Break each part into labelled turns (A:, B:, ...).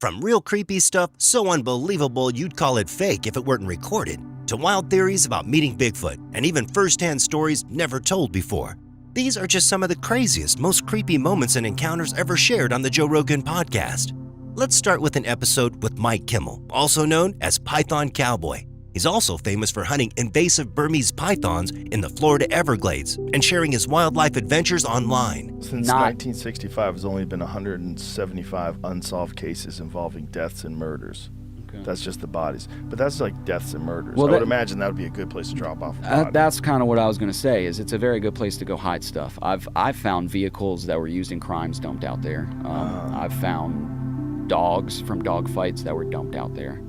A: From real creepy stuff so unbelievable you'd call it fake if it weren't recorded, to wild theories about meeting Bigfoot, and even first-hand stories never told before. These are just some of the craziest, most creepy moments and encounters ever shared on the Joe Rogan podcast. Let's start with an episode with Mike Kimmel, also known as Python Cowboy. He's also famous for hunting invasive Burmese pythons in the Florida Everglades and sharing his wildlife adventures online.
B: Since 1965, there's only been 175 unsolved cases involving deaths and murders. Okay. That's just the bodies. But that's like deaths and murders. Well, I would imagine that would be a good place to drop off a body.
C: That's kind of what I was going to say, is it's a very good place to go hide stuff. I've found vehicles that were used in crimes dumped out there. I've found dogs from dog fights that were dumped out there.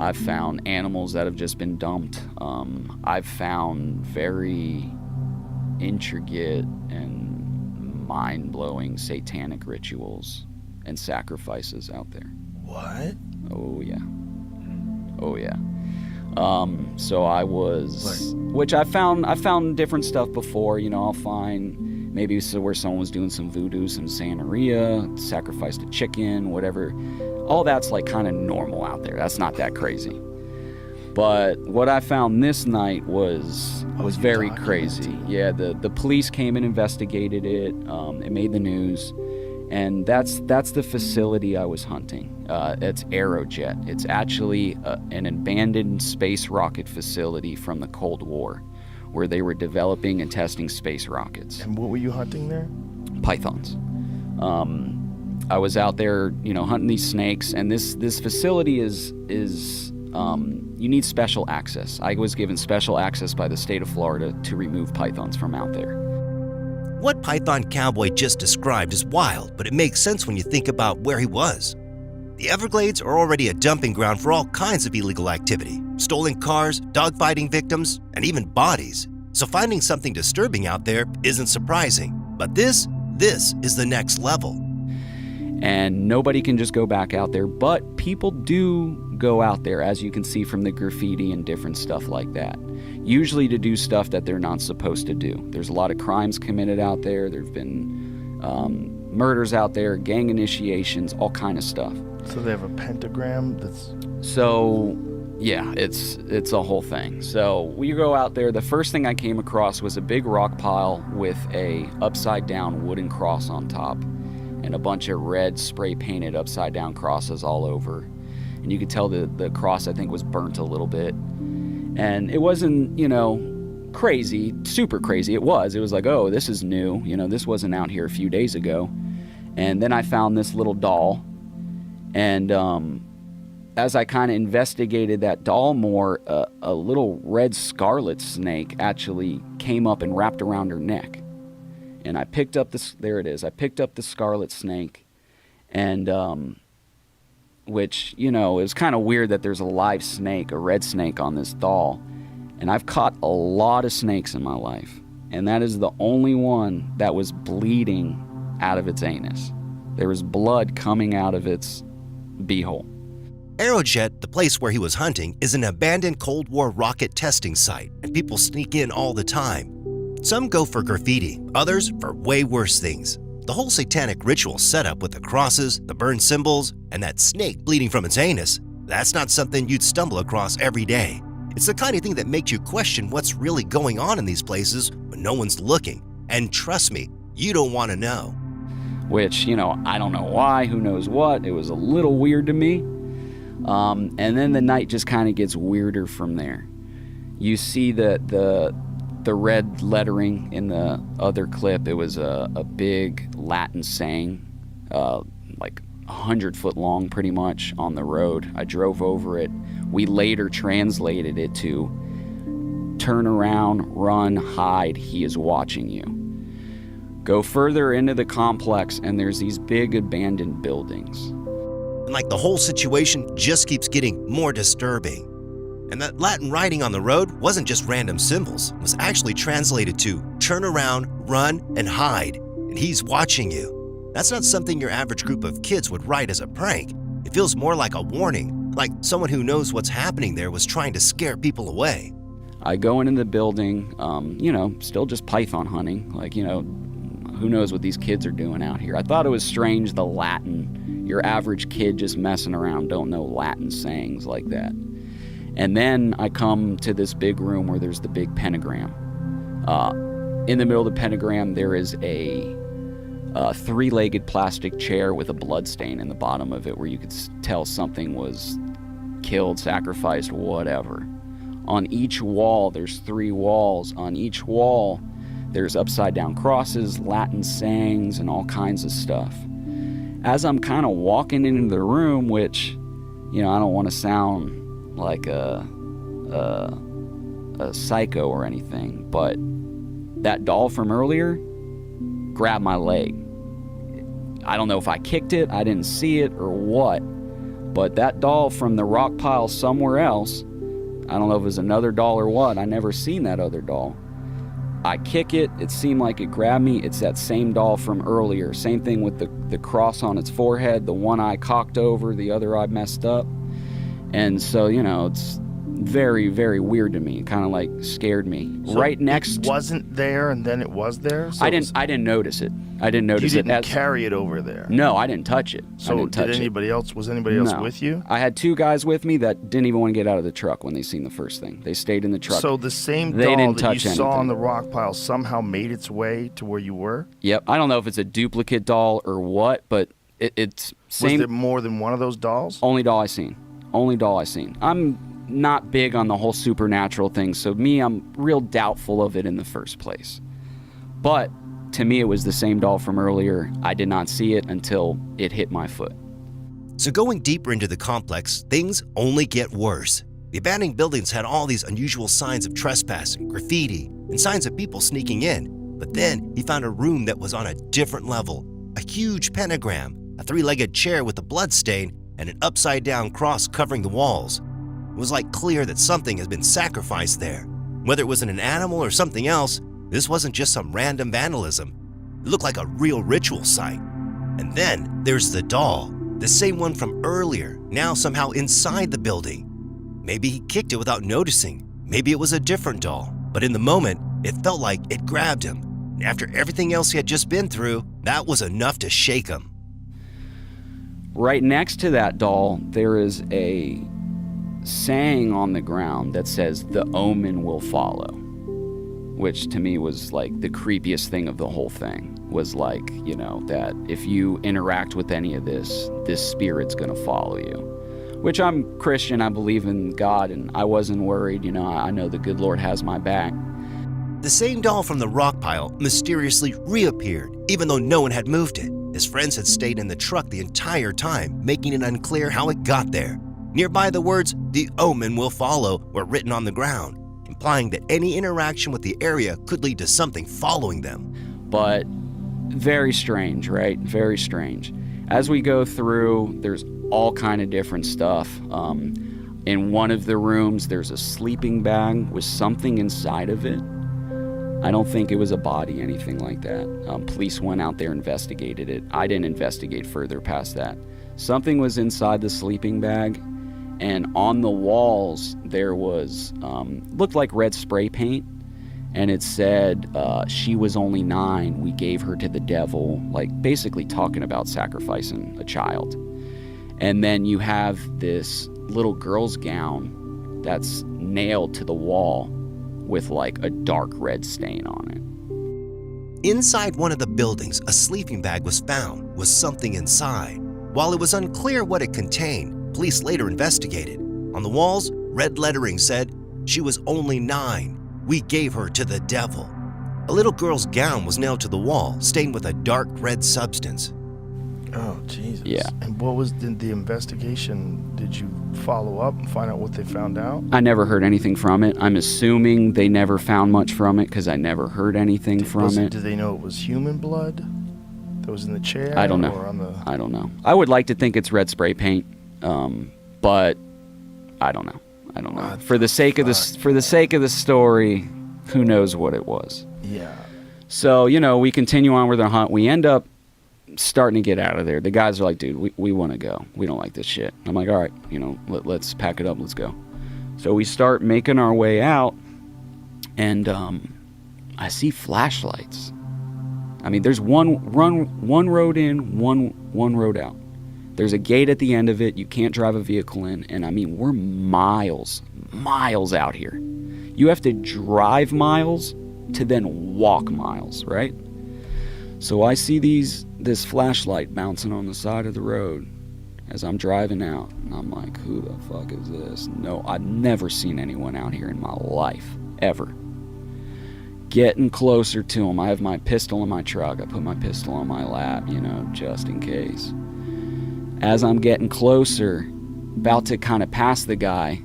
C: I've found animals that have just been dumped. I've found very intricate and mind-blowing satanic rituals and sacrifices out there.
B: What?
C: Oh, yeah. Oh, yeah. So I was... Which I found different stuff before. You know, I'll find maybe where someone was doing some voodoo, some santeria, sacrificed a chicken, whatever. All that's like kind of normal out there. That's not that crazy. But what I found this night was very crazy. Yeah, the police came and investigated it. It made the news. And that's the facility I was hunting. It's Aerojet. It's actually an abandoned space rocket facility from the Cold War, where they were developing and testing space rockets.
B: And what were you hunting there?
C: Pythons. I was out there, hunting these snakes, and this facility is you need special access. I was given special access by the state of Florida to remove pythons from out there.
A: What Python Cowboy just described is wild, but it makes sense when you think about where he was. The Everglades are already a dumping ground for all kinds of illegal activity: stolen cars, dogfighting victims, and even bodies. So finding something disturbing out there isn't surprising. But this is the next level.
C: And nobody can just go back out there, but people do go out there, as you can see from the graffiti and different stuff like that. Usually to do stuff that they're not supposed to do. There's a lot of crimes committed out there. There've been murders out there, gang initiations, all kind of stuff.
B: So they have a pentagram that's...
C: So, yeah, it's a whole thing. So we go out there. The first thing I came across was a big rock pile with a upside-down wooden cross on top, and a bunch of red spray-painted upside-down crosses all over. And you could tell the cross, I think, was burnt a little bit. And it wasn't, crazy, super crazy. It was like, oh, this is new. This wasn't out here a few days ago. And then I found this little doll. And as I kind of investigated that doll more, a little red scarlet snake actually came up and wrapped around her neck. And I picked up this, there it is. I picked up the scarlet snake, and which, it was kind of weird that there's a live snake, a red snake, on this doll. And I've caught a lot of snakes in my life, and that is the only one that was bleeding out of its anus. There was blood coming out of its beehole.
A: Aerojet, the place where he was hunting, is an abandoned Cold War rocket testing site, and people sneak in all the time. Some go for graffiti, others for way worse things. The whole satanic ritual setup with the crosses, the burned symbols, and that snake bleeding from its anus, that's not something you'd stumble across every day. It's the kind of thing that makes you question what's really going on in these places when no one's looking. And trust me, you don't want to know.
C: Which, I don't know why, who knows what. It was a little weird to me. And then the night just kind of gets weirder from there. You see the red lettering in the other clip. It was a big Latin saying, like 100 foot long pretty much, on the road. I drove over it. We later translated it to, "Turn around, run, hide, he is watching you." Go further into the complex and there's these big abandoned buildings.
A: And like the whole situation just keeps getting more disturbing. And that Latin writing on the road wasn't just random symbols. It was actually translated to "turn around, run, and hide, and he's watching you." That's not something your average group of kids would write as a prank. It feels more like a warning, like someone who knows what's happening there was trying to scare people away.
C: I go into the building, still just python hunting. Like, who knows what these kids are doing out here. I thought it was strange, the Latin. Your average kid just messing around don't know Latin sayings like that. And then I come to this big room where there's the big pentagram. In the middle of the pentagram, there is a three-legged plastic chair with a blood stain in the bottom of it where you could tell something was killed, sacrificed, whatever. On each wall, there's 3 walls. On each wall, there's upside-down crosses, Latin sayings, and all kinds of stuff. As I'm kind of walking into the room, which, I don't want to sound like a psycho or anything, but that doll from earlier grabbed my leg. I don't know if I kicked it, I didn't see it, or what, but that doll from the rock pile somewhere else, I don't know if it was another doll or what, I never seen that other doll. I kick it, it seemed like it grabbed me. It's that same doll from earlier. Same thing with the cross on its forehead, the one eye cocked over, the other eye messed up. And so, it's very, very weird to me. Kind of like scared me.
B: So
C: right next,
B: it wasn't there, and then it was there. So
C: I didn't notice it. I didn't notice
B: you
C: it.
B: didn't carry it over there.
C: No, I didn't touch it.
B: So
C: I didn't touch
B: was anybody else
C: No.
B: with you?
C: I had 2 guys with me that didn't even want to get out of the truck when they seen the first thing. They stayed in the truck.
B: So the same
C: They
B: doll
C: didn't
B: that
C: touch
B: you saw
C: anything.
B: on the rock pile somehow made its way to where you were?
C: Yep. I don't know if it's a duplicate doll or what, but it's same.
B: Was there more than one of those dolls?
C: Only doll I seen. I'm not big on the whole supernatural thing, so I'm real doubtful of it in the first place. But to me, it was the same doll from earlier. I did not see it until it hit my foot.
A: So going deeper into the complex, things only get worse. The abandoned buildings had all these unusual signs of trespassing, graffiti, and signs of people sneaking in. But then he found a room that was on a different level. A huge pentagram, a 3-legged chair with a blood stain, and an upside-down cross covering the walls. It was like clear that something had been sacrificed there. Whether it was an animal or something else, this wasn't just some random vandalism. It looked like a real ritual site. And then there's the doll, the same one from earlier, now somehow inside the building. Maybe he kicked it without noticing. Maybe it was a different doll. But in the moment, it felt like it grabbed him. And after everything else he had just been through, that was enough to shake him.
C: Right next to that doll, there is a saying on the ground that says, "The omen will follow," which to me was like the creepiest thing of the whole thing. Was like, that if you interact with any of this spirit's gonna follow you. Which I'm Christian, I believe in God, and I wasn't worried. I know the good Lord has my back.
A: The same doll from the rock pile mysteriously reappeared, even though no one had moved it. His friends had stayed in the truck the entire time, making it unclear how it got there. Nearby, the words, "The omen will follow," were written on the ground, implying that any interaction with the area could lead to something following them.
C: But very strange, right? Very strange. As we go through, there's all kind of different stuff. In one of the rooms, there's a sleeping bag with something inside of it. I don't think it was a body, anything like that. Police went out there, investigated it. I didn't investigate further past that. Something was inside the sleeping bag, and on the walls there was, looked like red spray paint, and it said, "She was only 9, we gave her to the devil," like basically talking about sacrificing a child. And then you have this little girl's gown that's nailed to the wall with like a dark red stain on it.
A: Inside one of the buildings, a sleeping bag was found with something inside. While it was unclear what it contained, police later investigated. On the walls, red lettering said, "She was only 9. We gave her to the devil." A little girl's gown was nailed to the wall, stained with a dark red substance.
B: Oh, Jesus.
C: Yeah.
B: And what was the investigation? Did you follow up and find out what they found out?
C: I never heard anything from it. I'm assuming they never found much from it because I never heard anything from it.
B: Did they know it was human blood that was in the chair?
C: I don't know.
B: Or on the...
C: I don't know. I would like to think it's red spray paint, but I don't know. I don't know.
B: What
C: For the sake of the story, who knows what it was?
B: Yeah.
C: So we continue on with our hunt. We end up starting to get out of there. The guys are like, "Dude, we want to go. We don't like this shit." I'm like, "All right, let's pack it up. Let's go." So we start making our way out, and I see flashlights I mean, there's one road in, one road out. There's a gate at the end of it. You can't drive a vehicle in. And I mean, we're miles out here. You have to drive miles to then walk miles, right? So I see this flashlight bouncing on the side of the road as I'm driving out. And I'm like, who the fuck is this? No, I've never seen anyone out here in my life, ever. Getting closer to him. I have my pistol in my truck. I put my pistol on my lap, just in case. As I'm getting closer, about to kind of pass the guy's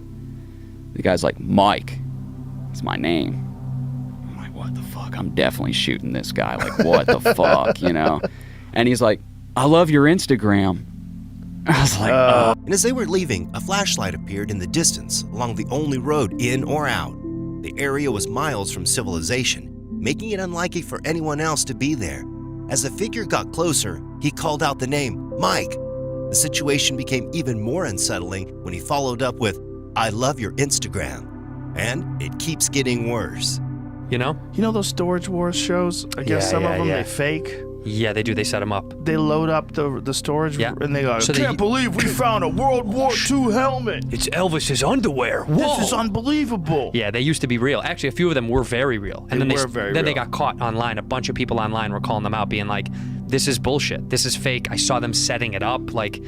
C: like, Mike. It's my name. I'm like, what the fuck? I'm definitely shooting this guy. Like, what the fuck, And he's like, I love your Instagram. I was like, oh.
A: And as they were leaving, a flashlight appeared in the distance along the only road in or out. The area was miles from civilization, making it unlikely for anyone else to be there. As the figure got closer, he called out the name, Mike. The situation became even more unsettling when he followed up with, I love your Instagram. And it keeps getting worse.
D: You know
B: those Storage Wars shows? I guess some of them, they fake.
D: Yeah, they do. They set them up.
B: They load up the storage, and they go, can't believe we found a World War II helmet.
D: It's Elvis's underwear. Whoa.
B: This is unbelievable.
D: Yeah, they used to be real. Actually, a few of them were very real. And then they got caught online. A bunch of people online were calling them out, being like, this is bullshit. This is fake. I saw them setting it up. Like,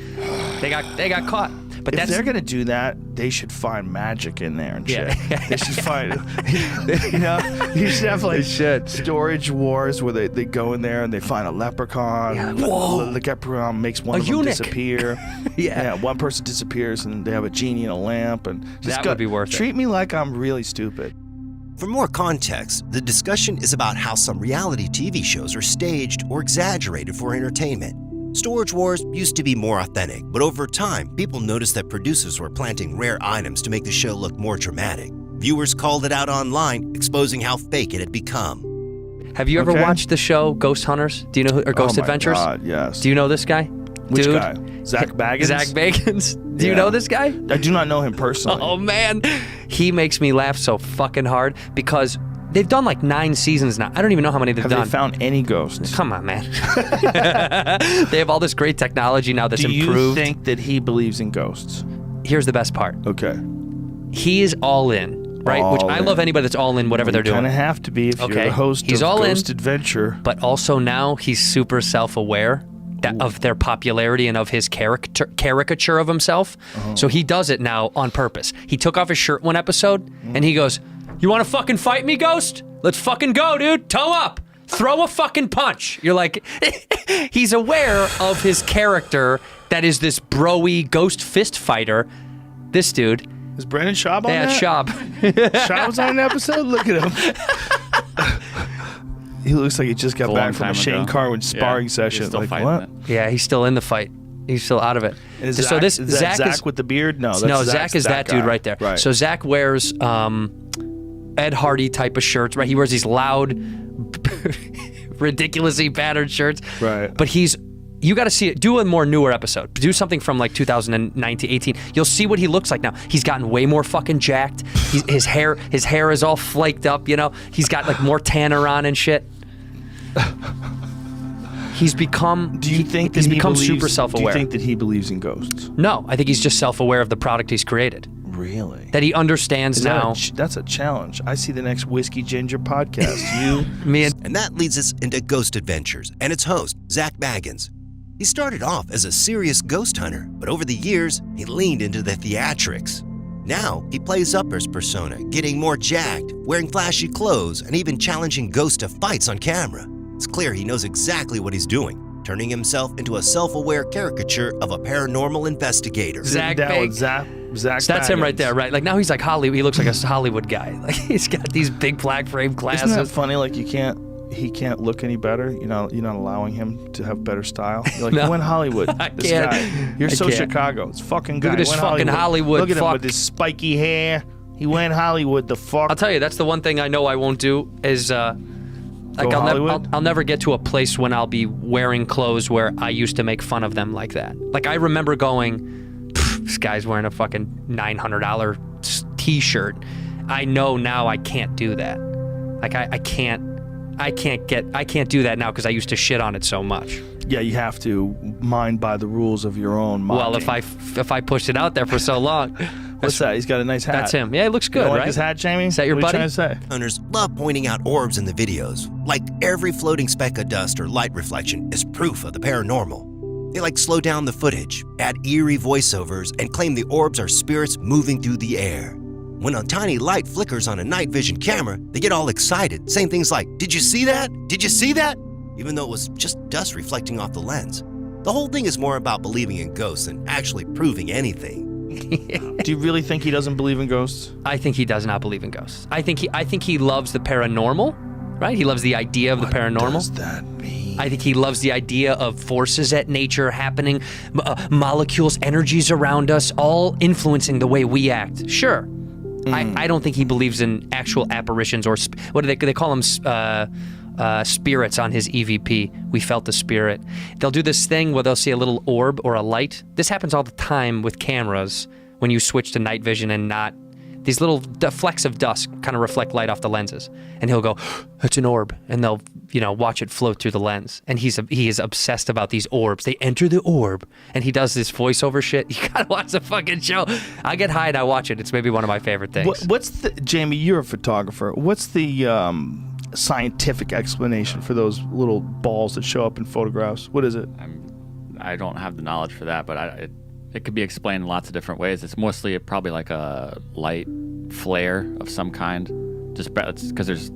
D: they got caught. But
B: if they're gonna do that, they should find magic in there and shit. They should find, you should have like Storage Wars where they go in there and they find a leprechaun.
D: Yeah. Whoa.
B: The leprechaun makes one of them disappear. One person disappears and they have a genie in a lamp and
D: that would be worth it.
B: Treat me like I'm really stupid.
A: For more context, the discussion is about how some reality TV shows are staged or exaggerated for entertainment. Storage Wars used to be more authentic, but over time, people noticed that producers were planting rare items to make the show look more dramatic. Viewers called it out online, exposing how fake it had become.
D: Have you ever watched the show Ghost Hunters? Do you know or Ghost Adventures?
B: God, yes.
D: Do you know this guy?
B: Which guy? Zach Baggins?
D: Zach Bagans. Do you know this guy?
B: I do not know him personally.
D: Oh, man. He makes me laugh so fucking hard because they've done like 9 seasons now. I don't even know how many they've done.
B: Have they found any ghosts?
D: Come on, man. They have all this great technology now that's improved.
B: Do you think that he believes in ghosts?
D: Here's the best part.
B: Okay.
D: He is all in, right? I love anybody that's all in whatever they're doing.
B: You kind of have to be if you're the host of Ghost Adventure.
D: But also now he's super self-aware of their popularity and of his caricature of himself. So he does it now on purpose. He took off his shirt one episode and he goes, you want to fucking fight me, Ghost? Let's fucking go, dude. Toe up. Throw a fucking punch. You're like, he's aware of his character that is this bro-y ghost fist fighter. This dude.
B: Is Brandon Schaub on that?
D: Yeah, Schaub.
B: Schaub's on an episode? Look at him. He looks like he just got back from a Shane Carwin sparring session. Like, what?
D: Yeah, he's still in the fight. He's still out of it.
B: Is Zach with the beard? No,
D: Zach is that dude right there. Right. So Zach wears Ed Hardy type of shirts, right? He wears these loud, ridiculously patterned shirts. Right. But you got to see it. Do a more newer episode. Do something from like 2019, 18. You'll see what he looks like now. He's gotten way more fucking jacked. His hair is all flaked up, He's got like more tanner on and shit. He's become.
B: Do you think
D: he's become super self-aware?
B: Do you think that he believes in ghosts?
D: No, I think he's just self-aware of the product he's created.
B: Really?
D: That he understands now.
B: That's a challenge. I see the next Whiskey Ginger podcast.
A: And that leads us into Ghost Adventures and its host, Zach Baggins. He started off as a serious ghost hunter, but over the years, he leaned into the theatrics. Now, he plays up his persona, getting more jacked, wearing flashy clothes, and even challenging ghosts to fights on camera. It's clear he knows exactly what he's doing, turning himself into a self-aware caricature of a paranormal investigator.
B: Zach
D: that's him right there, right? Like now he's like Hollywood. He looks like a Hollywood guy. Like he's got these big black frame glasses.
B: Isn't that funny? Like he can't look any better. You're not allowing him to have better style. You're like, no, he went Hollywood. This guy. You're so Chicago. It's fucking guy.
D: Look at this fucking Hollywood.
B: Look at him with his spiky hair. He went Hollywood. The fuck.
D: I'll tell you, that's the one thing I know I won't do is like I'll never get to a place when I'll be wearing clothes where I used to make fun of them like that. Like I remember going, this guy's wearing a fucking $900 t-shirt. I know now I can't do that. Like I can't I can't do that now because I used to shit on it so much.
B: Yeah, you have to mind by the rules of your own mocking.
D: Well, if I pushed it out there for so long.
B: What's that? He's got a nice hat.
D: That's him. Yeah, it looks good,
B: You don't
D: right?
B: like his hat, Jamie?
D: Is that your
B: what
D: buddy?
B: Are you trying to say?
A: Hunters love pointing out orbs in the videos, like every floating speck of dust or light reflection is proof of the paranormal. They slow down the footage, add eerie voiceovers, and claim the orbs are spirits moving through the air. When a tiny light flickers on a night vision camera, they get all excited, saying things like, "Did you see that? Did you see that?" Even though it was just dust reflecting off the lens. The whole thing is more about believing in ghosts than actually proving anything.
B: Do you really think he doesn't believe in ghosts?
D: I think he does not believe in ghosts. I think he loves the paranormal, right? He loves the idea of the paranormal.
B: What does that mean?
D: I think he loves the idea of forces at nature happening, molecules, energies around us, all influencing the way we act. Sure. I don't think he believes in actual apparitions or what do they call them? Spirits on his EVP. We felt the spirit. They'll do this thing where they'll see a little orb or a light. This happens all the time with cameras when you switch to night vision and not. These little flecks of dust kind of reflect light off the lenses. And he'll go, "It's an orb." And they'll, watch it float through the lens. And he is obsessed about these orbs. They enter the orb. And he does this voiceover shit. You gotta watch the fucking show. I get high and I watch it. It's maybe one of my favorite things.
B: Jamie, you're a photographer. What's the scientific explanation for those little balls that show up in photographs? What is it?
E: I don't have the knowledge for that, but it could be explained in lots of different ways. It's mostly probably like a light flare of some kind, just because there's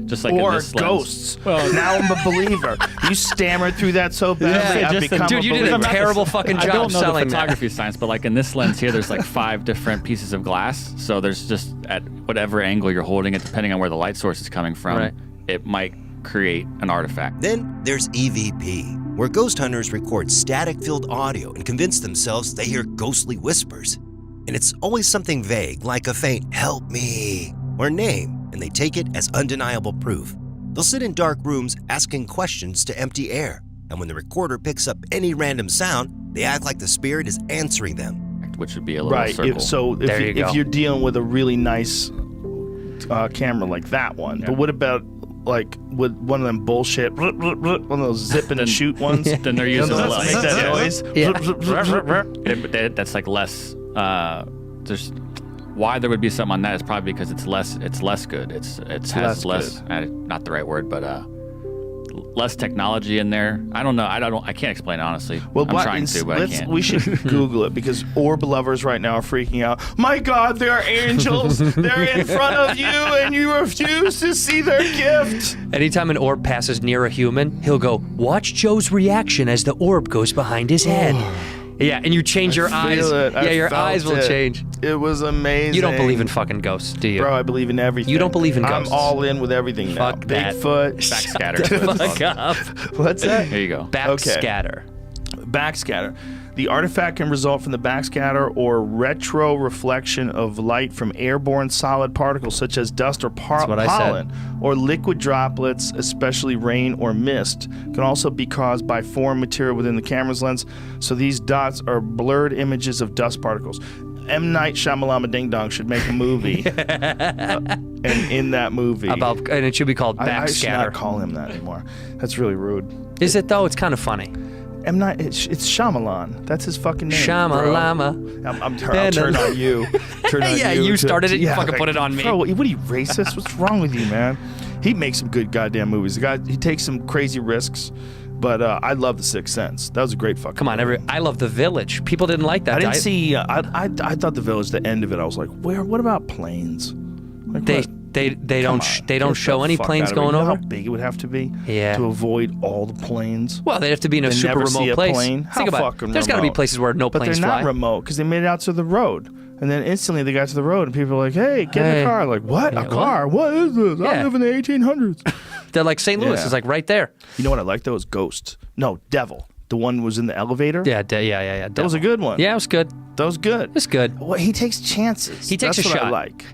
E: just like
B: or
E: in this
B: ghosts.
E: Lens. Well,
B: now I'm a believer. You stammered through that so badly.
E: Yeah,
B: I've become
D: dude,
B: a
D: you
B: believer.
D: did a terrible fucking
E: I
D: job
E: don't know the
D: selling
E: photography science, but like in this lens here, there's like 5 different pieces of glass. So there's just at whatever angle you're holding it, depending on where the light source is coming from,
D: Right.
E: it might create an artifact.
A: Then there's EVP, where ghost hunters record static-filled audio and convince themselves they hear ghostly whispers. And it's always something vague, like a faint "help me" or name, and they take it as undeniable proof. They'll sit in dark rooms asking questions to empty air, and when the recorder picks up any random sound, they act like the spirit is answering them.
E: Which would be a little
B: Right.
E: circle.
B: If you're dealing with a really nice camera like that one, but what about like with one of them bullshit, one of those zip and shoot ones?
E: Then they're using
B: Those
E: less.
B: make that noise.
E: That's like less. There's why there would be something on that is probably because it's less good. It has less not the right word, but less technology in there. I don't know. I can't explain it, honestly.
B: Well,
E: I'm trying to, but I can't.
B: We should Google it because orb lovers right now are freaking out. My God, they are angels. They're in front of you, and you refuse to see their gift.
D: Anytime an orb passes near a human, he'll go, "Watch Joe's reaction as the orb goes behind his head." Yeah, and you change your eyes. Yeah, your eyes will change.
B: It was amazing.
D: You don't believe in fucking ghosts, do you?
B: Bro, I believe in everything.
D: You don't believe in ghosts.
B: I'm all in with everything now.
D: Fuck that.
B: Bigfoot.
E: Backscatter.
D: Fuck up.
B: What's that?
E: Here you go.
D: Backscatter.
B: Backscatter. The artifact can result from the backscatter or retro reflection of light from airborne solid particles such as dust or pollen, or liquid droplets, especially rain or mist. Can also be caused by foreign material within the camera's lens. So these dots are blurred images of dust particles. M. Night Shyamalan Ding Dong should make a movie, and in that movie,
D: and it should be called Backscatter.
B: I should not call him that anymore. That's really rude.
D: Is it though? It's kind of funny.
B: M. Night, it's Shyamalan. That's his fucking name.
D: Shyamalama.
B: I'll turn on you. Turn on
D: Yeah,
B: you.
D: you started it. You fucking put it on me.
B: Bro, what are you, racist? What's wrong with you, man? He makes some good goddamn movies. The guy, he takes some crazy risks, but I love The Sixth Sense. That was a great fucking movie.
D: I love The Village. People didn't like that.
B: I didn't see. I thought The Village. The end of it, I was like, where? What about planes? Like,
D: They don't show any planes going over.
B: How big it would have to be to avoid all the planes.
D: Well, they'd have to be in a
B: They
D: super
B: never see
D: remote
B: a
D: place.
B: plane.
D: Think
B: How
D: about
B: fucking
D: it. There's got to be
B: remote?
D: places where no
B: But
D: planes
B: they're
D: fly.
B: not remote because they made it out to the road, and then instantly they got to the road, and people are like, "Hey, get in the car!" Like, what? A car? What is this? I
D: Yeah.
B: live in the 1800s.
D: They're like St. Louis.
B: Yeah.
D: It's like right there.
B: You know what I like though is Ghost. No, Devil. The one who was in the elevator.
D: Yeah.
B: That was a good one.
D: Yeah, it was good.
B: That was good.
D: It's good.
B: Well, he takes chances.
D: He takes
B: That's
D: a
B: what I
D: shot.
B: like.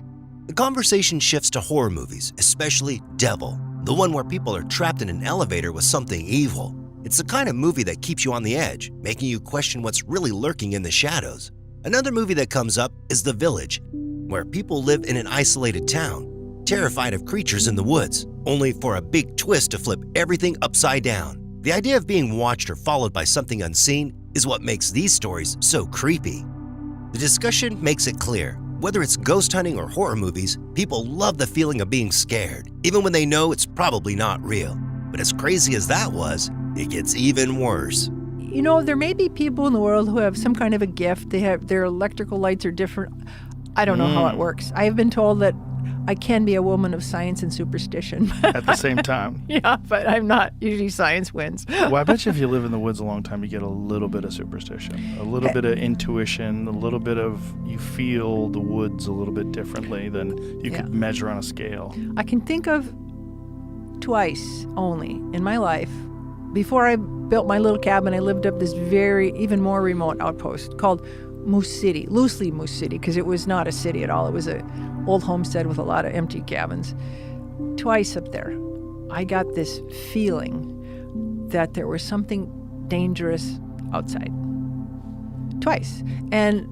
A: The conversation shifts to horror movies, especially Devil, the one where people are trapped in an elevator with something evil. It's the kind of movie that keeps you on the edge, making you question what's really lurking in the shadows. Another movie that comes up is The Village, where people live in an isolated town. terrified of creatures in the woods, only for a big twist to flip everything upside down. The idea of being watched or followed by something unseen is what makes these stories so creepy. The discussion makes it clear, whether it's ghost hunting or horror movies, people love the feeling of being scared, even when they know it's probably not real. But as crazy as that was, it gets even worse.
F: You know, there may be people in the world who have some kind of a gift. They have their electrical lights are different. I don't know how it works. I have been told that I can be a woman of science and superstition.
B: At the same time.
F: Yeah, but I'm not. Usually science wins.
B: Well, I bet you if you live in the woods a long time, you get a little bit of superstition, a little bit of intuition, a little bit of you feel the woods a little bit differently than you could measure on a scale.
F: I can think of twice only in my life. Before I built my little cabin, I lived up this even more remote outpost called Moose City, loosely Moose City, because it was not a city at all. It was a old homestead with a lot of empty cabins. Twice up there, I got this feeling that there was something dangerous outside. Twice. And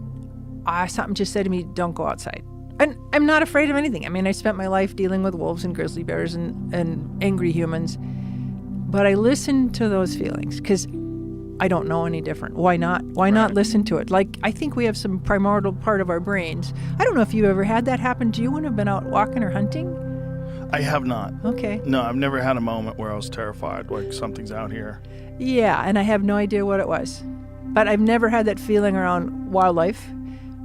F: something just said to me, don't go outside. And I'm not afraid of anything. I mean, I spent my life dealing with wolves and grizzly bears and angry humans. But I listened to those feelings because I don't know any different. Why not? Why not listen to it? Like, I think we have some primordial part of our brains. I don't know if you've ever had that happen to you when you've been out walking or hunting?
B: I have not.
F: Okay.
B: No, I've never had a moment where I was terrified, like something's out here.
F: Yeah, and I have no idea what it was. But I've never had that feeling around wildlife.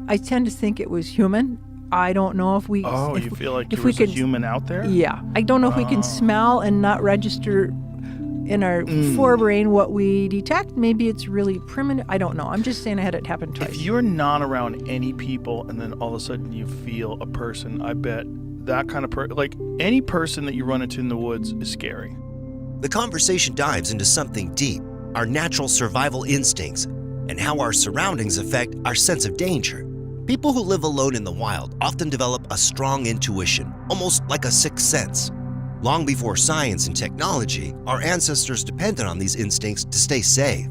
F: I tend to think it was human. I don't know if we...
B: Oh, you feel like there was a human out there?
F: Yeah. I don't know if we can smell and not register in our forebrain what we detect. Maybe it's really primitive. I don't know. I'm just saying I had it happen twice.
B: If you're not around any people and then all of a sudden you feel a person, I bet that kind of like any person that you run into in the woods is scary.
A: The conversation dives into something deep, our natural survival instincts, and how our surroundings affect our sense of danger. People who live alone in the wild often develop a strong intuition, almost like a sixth sense. Long before science and technology, our ancestors depended on these instincts to stay safe.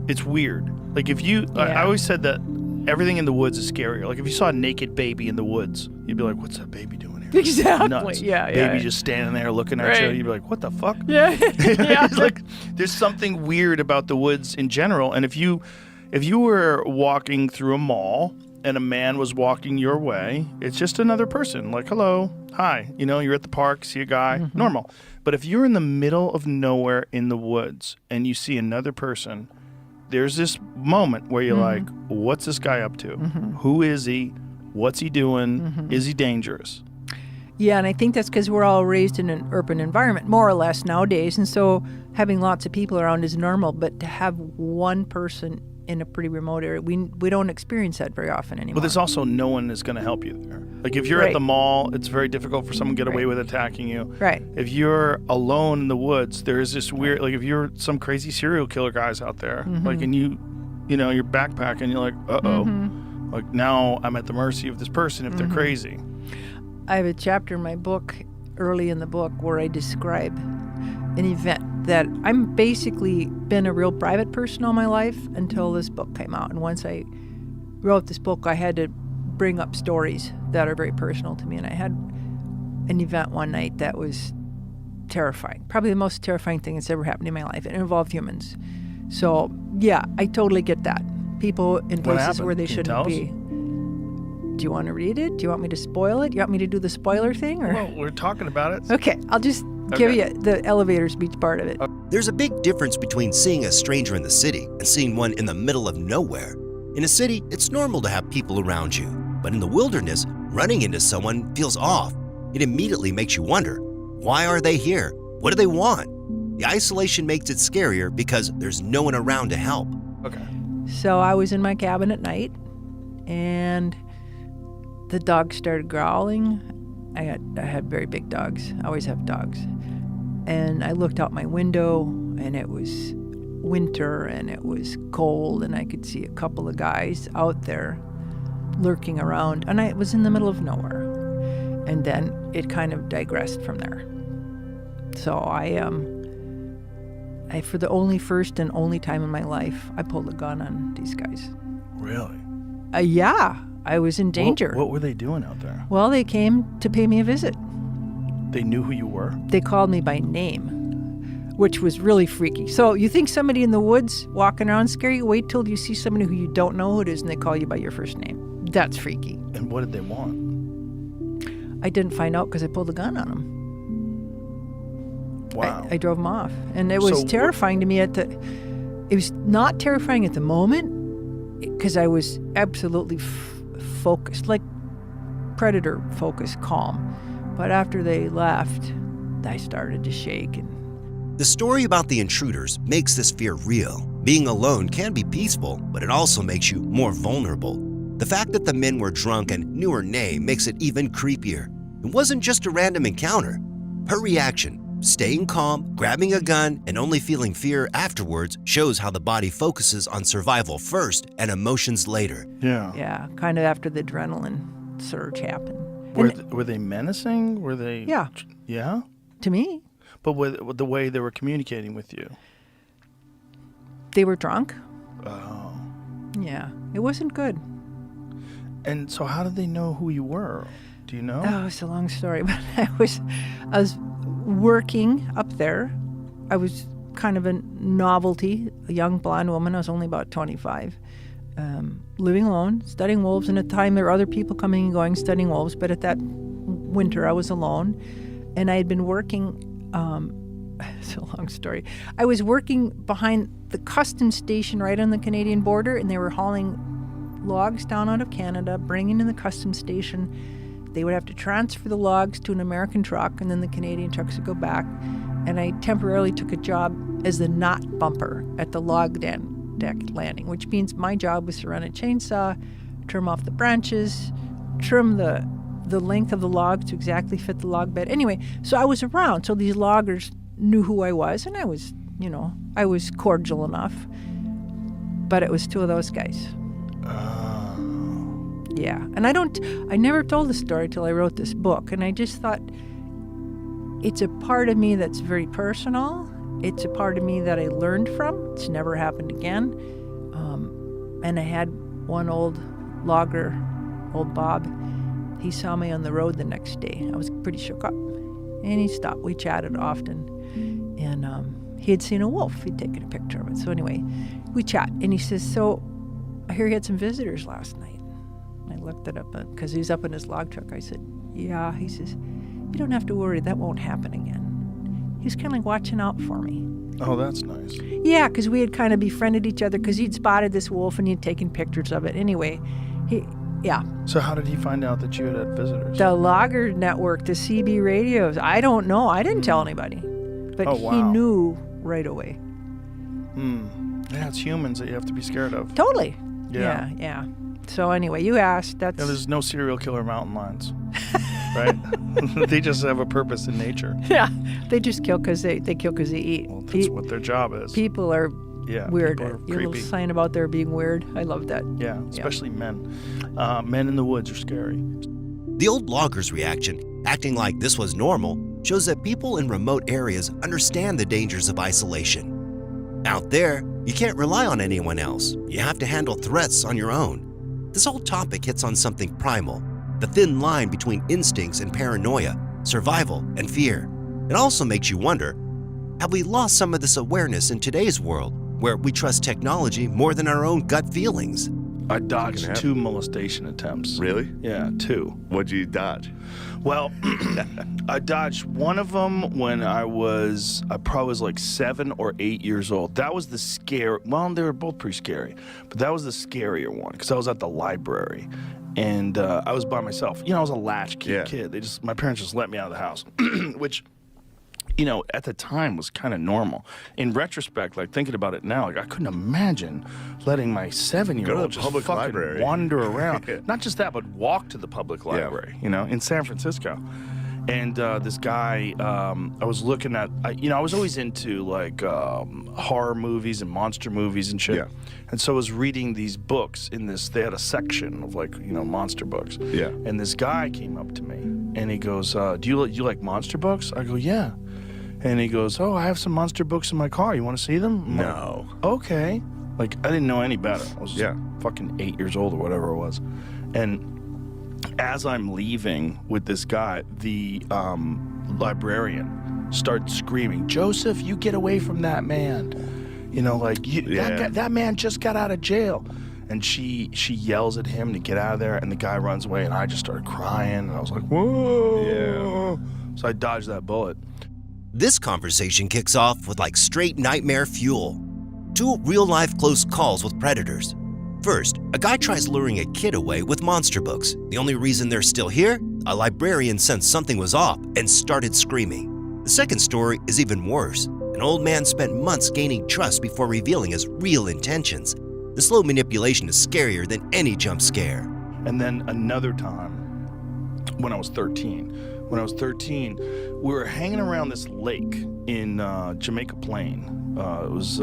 B: It's weird. Like I always said that everything in the woods is scarier. Like if you saw a naked baby in the woods, you'd be like, what's that baby doing here?
F: Exactly.
B: Nuts.
F: Yeah.
B: Baby just standing there looking at you. You'd be like, what the fuck?
F: Yeah. Yeah.
B: Like there's something weird about the woods in general. And if you were walking through a mall and a man was walking your way, it's just another person. Like, hello, hi. You know, you're at the park, see a guy, normal. But if you're in the middle of nowhere in the woods and you see another person, there's this moment where you're like, what's this guy up to? Who is he? What's he doing? Is he dangerous?
F: Yeah, and I think that's because we're all raised in an urban environment, more or less nowadays. And so having lots of people around is normal. But to have one person in a pretty remote area, we don't experience that very often anymore.
B: But there's also no one is going to help you there. Like if you're at the mall, it's very difficult for someone to get away with attacking you.
F: Right.
B: If you're alone in the woods, there is this weird, like if you're some crazy serial killer guys out there, like and you know, you're backpacking, you're like, uh-oh. Like now I'm at the mercy of this person if they're crazy.
F: I have a chapter in my book, early in the book, where I describe an event that I'm basically been a real private person all my life until this book came out. And once I wrote this book, I had to bring up stories that are very personal to me. And I had an event one night that was terrifying. Probably the most terrifying thing that's ever happened in my life. It involved humans. So, yeah, I totally get that. People in places where they shouldn't be. Do you want to read it? Do you want me to spoil it? Do you want me to do the spoiler thing? Or?
B: Well, we're talking about it.
F: Okay, I'll just give you the elevator speech part of it.
A: There's a big difference between seeing a stranger in the city and seeing one in the middle of nowhere. In a city, it's normal to have people around you. But in the wilderness, running into someone feels off. It immediately makes you wonder, why are they here? What do they want? The isolation makes it scarier because there's no one around to help.
B: Okay.
F: So I was in my cabin at night, and the dog started growling. I had very big dogs. I always have dogs. And I looked out my window, and it was winter, and it was cold, and I could see a couple of guys out there lurking around, and I was in the middle of nowhere. And then it kind of digressed from there. So I for the first and only time in my life, I pulled a gun on these guys.
B: Really?
F: Yeah. I was in danger.
B: What were they doing out there?
F: Well, they came to pay me a visit.
B: They knew who you were?
F: They called me by name, which was really freaky. So you think somebody in the woods walking around scary? Wait till you see somebody who you don't know who it is and they call you by your first name. That's freaky.
B: And what did they want?
F: I didn't find out because I pulled a gun on them.
B: Wow.
F: I drove them off. And it was terrifying to me it was not terrifying at the moment because I was absolutely focused, like predator focused, calm. But after they left, I started to shake. And
A: The story about the intruders makes this fear real. Being alone can be peaceful, but it also makes you more vulnerable. The fact that the men were drunk and knew her name makes it even creepier. It wasn't just a random encounter. Her reaction, staying calm, grabbing a gun, and only feeling fear afterwards shows how the body focuses on survival first and emotions later.
B: Yeah.
F: yeah, kind of after the adrenaline surge happened.
B: Were they menacing? Were they?
F: Yeah.
B: Yeah?
F: To me,
B: But with the way they were communicating with you?
F: they were drunk.
B: Oh.
F: Yeah, it wasn't good.
B: And so how did they know who you were? Do you know?
F: Oh, it's a long story, but I was working up there. I was kind of a novelty, a young blonde woman. I was only about 25, living alone, studying wolves. And at the time, there were other people coming and going studying wolves. But at that winter, I was alone, and I had been working. It's a long story. I was working behind the customs station right on the Canadian border, and they were hauling logs down out of Canada, bringing in the customs station. They would have to transfer the logs to an American truck, and then the Canadian trucks would go back. And I temporarily took a job as the knot bumper at the log deck landing, which means my job was to run a chainsaw, trim off the branches, trim the length of the log to exactly fit the log bed. Anyway, so I was around. So these loggers knew who I was, and I was, I was cordial enough. But it was two of those guys. Yeah, and I never told the story till I wrote this book, and I just thought it's a part of me that's very personal. It's a part of me that I learned from. It's never happened again. And I had one old logger, old Bob. He saw me on the road the next day. I was pretty shook up, and he stopped. We chatted often, and he had seen a wolf. He'd taken a picture of it. So anyway, we chat, and he says, "So, I hear you had some visitors last night." I looked it up because he was up in his log truck. I said, "Yeah." He says, "You don't have to worry. That won't happen again." He was kind of like watching out for me.
B: Oh, that's nice.
F: Yeah, because we had kind of befriended each other because he'd spotted this wolf and he'd taken pictures of it. Anyway, yeah.
B: So how did he find out that you had visitors?
F: The Logger Network, the CB radios. I don't know. I didn't tell anybody. But
B: Oh, wow.
F: he knew right away.
B: Yeah, it's humans that you have to be scared of.
F: Totally.
B: Yeah.
F: Yeah. So anyway, you asked. That's
B: Yeah, there's no serial killer mountain lions, right? They just have a purpose in nature.
F: yeah. They just kill because they kill because they eat.
B: Well, that's what their job is.
F: People are
B: Yeah,
F: weird.
B: people are
F: Your little
B: creepy.
F: sign about there being weird. I love that.
B: Yeah, especially men. Men in the woods are scary.
A: The old logger's reaction, acting like this was normal, shows that people in remote areas understand the dangers of isolation. Out there, you can't rely on anyone else. You have to handle threats on your own. This whole topic hits on something primal, the thin line between instincts and paranoia, survival and fear. It also makes you wonder, have we lost some of this awareness in today's world, where we trust technology more than our own gut feelings?
B: I dodged 2 molestation attempts.
G: Really?
B: Yeah, 2.
G: What'd you dodge?
B: Well, I dodged one of them when I probably was like 7 or 8 years old. That was the scary. Well, they were both pretty scary, but that was the scarier one because I was at the library, and I was by myself. I was a latchkey kid. My parents just let me out of the house, which, at the time was kind of normal. In retrospect, like thinking about it now, like I couldn't imagine letting my 7-year-old just
G: public
B: fucking
G: library.
B: wander around. Not just that, but walk to the public library, in San Francisco. And this guy, I was looking at, I was always into like horror movies and monster movies and shit.
G: Yeah.
B: And so I was reading these books they had a section of like, monster books.
G: Yeah.
B: And this guy came up to me and he goes, do you like monster books? I go, yeah. And he goes, oh, I have some monster books in my car. You want to see them? I'm
G: No.
B: like, okay. Like, I didn't know any better. I was fucking 8 years old or whatever it was. And as I'm leaving with this guy, the librarian starts screaming, "Joseph, you get away from that man. You know, like, that man just got out of jail." And she yells at him to get out of there, and the guy runs away, and I just started crying, and I was like, whoa. Yeah. So I dodged that bullet.
A: This conversation kicks off with like straight nightmare fuel. 2 real-life close calls with predators. First, a guy tries luring a kid away with monster books. The only reason they're still here? A librarian sensed something was off and started screaming. The second story is even worse. An old man spent months gaining trust before revealing his real intentions. The slow manipulation is scarier than any jump scare.
B: And then another time, when I was 13, we were hanging around this lake in Jamaica Plain. It was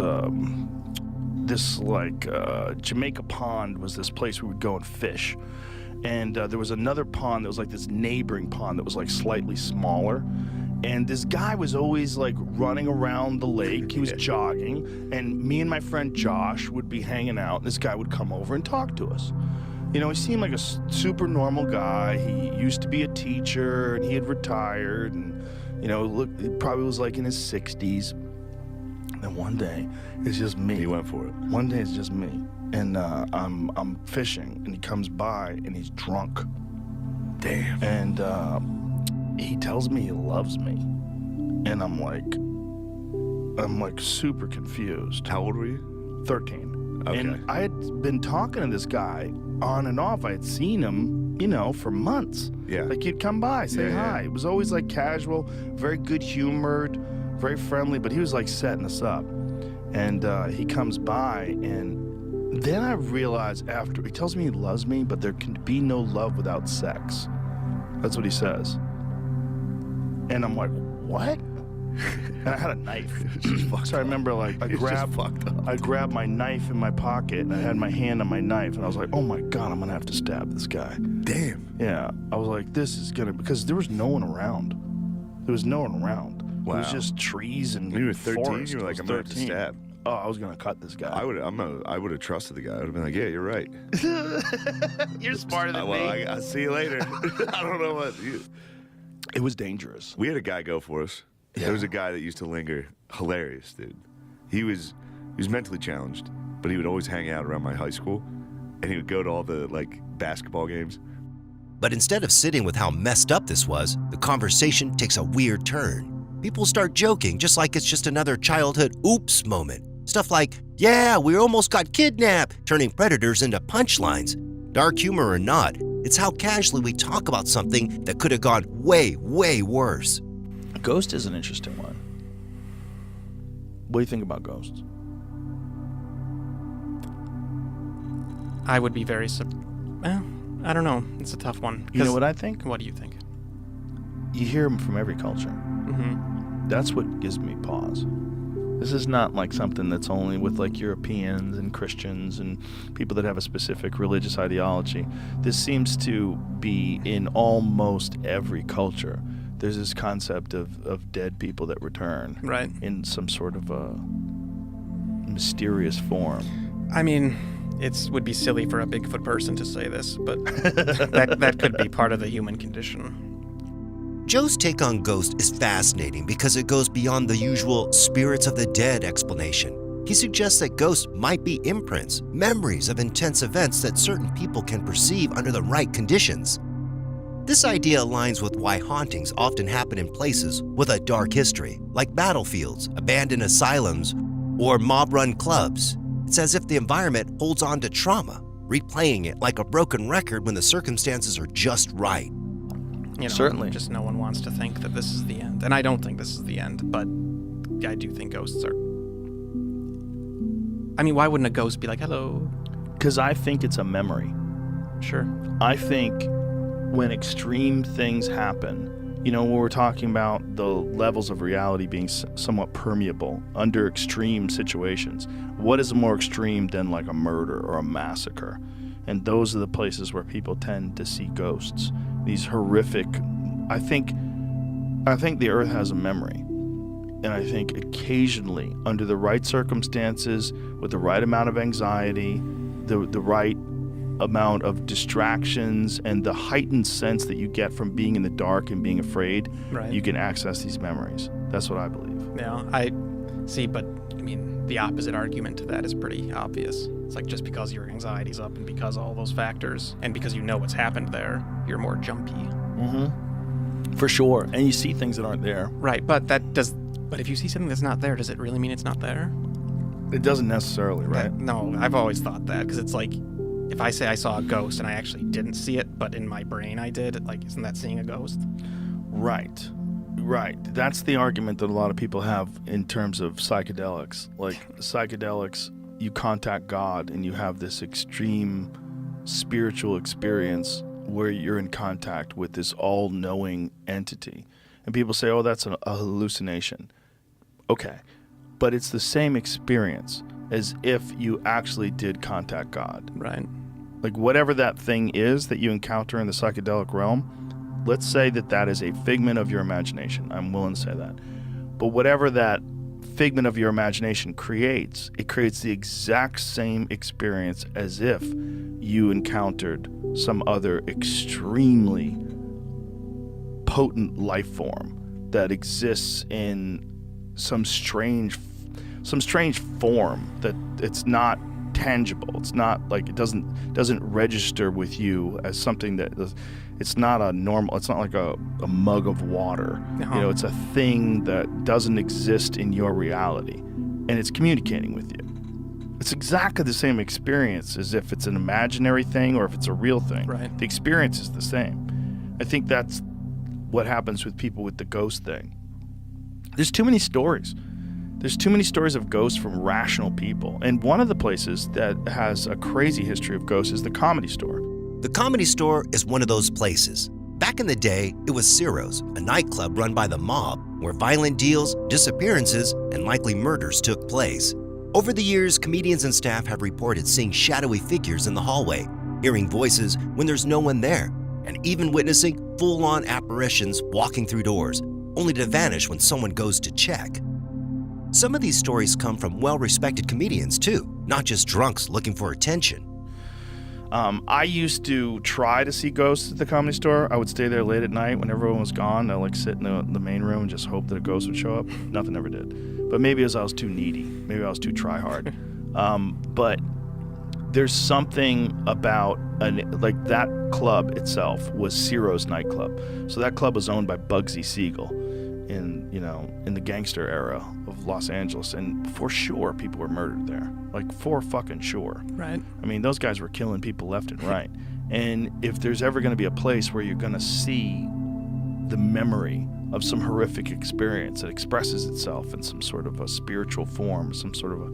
B: Jamaica Pond was this place we would go and fish. And there was another pond that was like this neighboring pond that was like slightly smaller. And this guy was always like running around the lake. He was jogging, and me and my friend Josh would be hanging out. And this guy would come over and talk to us. You know, he seemed like a super normal guy. He used to be a teacher, and he had retired, and you know, he probably was like in his 60s. And then one day, it's just me.
G: He went for it.
B: One day, it's just me, and I'm fishing, and he comes by, and he's drunk.
G: Damn.
B: And he tells me he loves me, and I'm like super confused.
G: How old were you?
B: 13.
G: Okay.
B: And I had been talking to this guy on and off. I had seen him, you know, for months.
G: Yeah.
B: Like, he'd come by, say hi. It was always like casual, very good humored, very friendly, but he was like setting us up. And he comes by, and then I realize after, he tells me he loves me, but there can be no love without sex. That's what he says. And I'm like, what? And I had a knife. So I remember, like, I grabbed my knife in my pocket, and I had my hand on my knife, and I was like, oh my God, I'm gonna have to stab this guy.
G: Damn.
B: Yeah. I was like, this is gonna, because there was no one around. There was no one around.
G: Wow.
B: It was just trees and
G: When you were 13,
B: forest.
G: you were like, I'm gonna have to stab.
B: Oh, I was gonna cut this guy.
G: I would have trusted the guy. I would have been like, yeah, you're right.
B: You're smarter than me.
G: I'll see you later. I don't know what.
B: It was dangerous.
G: We had a guy go for us.
B: Yeah.
G: There was a guy that used to linger. Hilarious, dude. He was mentally challenged, but he would always hang out around my high school, and he would go to all the like basketball games.
A: But instead of sitting with how messed up this was, the conversation takes a weird turn. People start joking just like it's just another childhood oops moment. Stuff like, yeah, we almost got kidnapped, turning predators into punchlines. Dark humor or not, it's how casually we talk about something that could have gone way, way worse.
B: Ghost is an interesting one. What do you think about ghosts?
H: I would be very I don't know. It's a tough one.
B: You know what I think?
H: What do you think?
B: You hear them from every culture.
H: Mm-hmm.
B: That's what gives me pause. This is not like something that's only with like Europeans and Christians and people that have a specific religious ideology. This seems to be in almost every culture. There's this concept of dead people that return,
H: Right.
B: in some sort of a mysterious form.
H: I mean, it would be silly for a Bigfoot person to say this, but that could be part of the human condition.
A: Joe's take on ghosts is fascinating because it goes beyond the usual spirits of the dead explanation. He suggests that ghosts might be imprints, memories of intense events that certain people can perceive under the right conditions. This idea aligns with why hauntings often happen in places with a dark history, like battlefields, abandoned asylums, or mob-run clubs. It's as if the environment holds on to trauma, replaying it like a broken record when the circumstances are just right.
H: You know,
B: Certainly.
H: Just no one wants to think that this is the end. And I don't think this is the end, but I do think ghosts are... I mean, why wouldn't a ghost be like, hello?
B: Because I think it's a memory.
H: Sure.
B: I think when extreme things happen, you know, when we're talking about the levels of reality being somewhat permeable under extreme situations, what is more extreme than like a murder or a massacre? And those are the places where people tend to see ghosts. These horrific, I think the earth has a memory. And I think occasionally, under the right circumstances, with the right amount of anxiety, the right amount of distractions, and the heightened sense that you get from being in the dark and being afraid,
H: Right.
B: you can access these memories. That's what I believe.
H: Yeah, I see, but I mean, the opposite argument to that is pretty obvious. It's like just because your anxiety's up and because all those factors, and because you know what's happened there, you're more jumpy.
B: Mm-hmm. For sure. And you see things that aren't there.
H: Right, but But if you see something that's not there, does it really mean it's not there?
B: It doesn't necessarily, right?
H: No, I've always thought that, because it's like, if I say I saw a ghost and I actually didn't see it, but in my brain I did, like, isn't that seeing a ghost?
B: Right. That's the argument that a lot of people have in terms of psychedelics. Like, psychedelics, you contact God and you have this extreme spiritual experience where you're in contact with this all-knowing entity. And people say, oh, that's a hallucination. Okay. But it's the same experience as if you actually did contact God.
H: Right.
B: Like, whatever that thing is that you encounter in the psychedelic realm, let's say that is a figment of your imagination. I'm willing to say that. But whatever that figment of your imagination creates, it creates the exact same experience as if you encountered some other extremely potent life form that exists in some strange form that it's not tangible. It's not like, it doesn't register with you as something that it's not a normal, it's not like a mug of water.
H: Uh-huh.
B: You know, it's a thing that doesn't exist in your reality, and it's communicating with you. It's exactly the same experience as if it's an imaginary thing or if it's a real thing.
H: Right.
B: The experience is the same. I think that's what happens with people with the ghost thing. There's too many stories. There's too many stories of ghosts from rational people. And one of the places that has a crazy history of ghosts is the Comedy Store.
A: The Comedy Store is one of those places. Back in the day, it was Ciro's, a nightclub run by the mob, where violent deals, disappearances, and likely murders took place. Over the years, comedians and staff have reported seeing shadowy figures in the hallway, hearing voices when there's no one there, and even witnessing full-on apparitions walking through doors, only to vanish when someone goes to check. Some of these stories come from well-respected comedians too, not just drunks looking for attention.
B: I used to try to see ghosts at the Comedy Store. I would stay there late at night when everyone was gone. I'd like sit in the main room and just hope that a ghost would show up. Nothing ever did. But maybe it was I was too needy. Maybe I was too try-hard. But there's something about like that club itself was Ciro's nightclub. So that club was owned by Bugsy Siegel in the gangster era of Los Angeles, and for sure people were murdered there. Like, for fucking sure.
H: Right.
B: I mean, those guys were killing people left and right. And if there's ever going to be a place where you're going to see the memory of some horrific experience that expresses itself in some sort of a spiritual form, some sort of a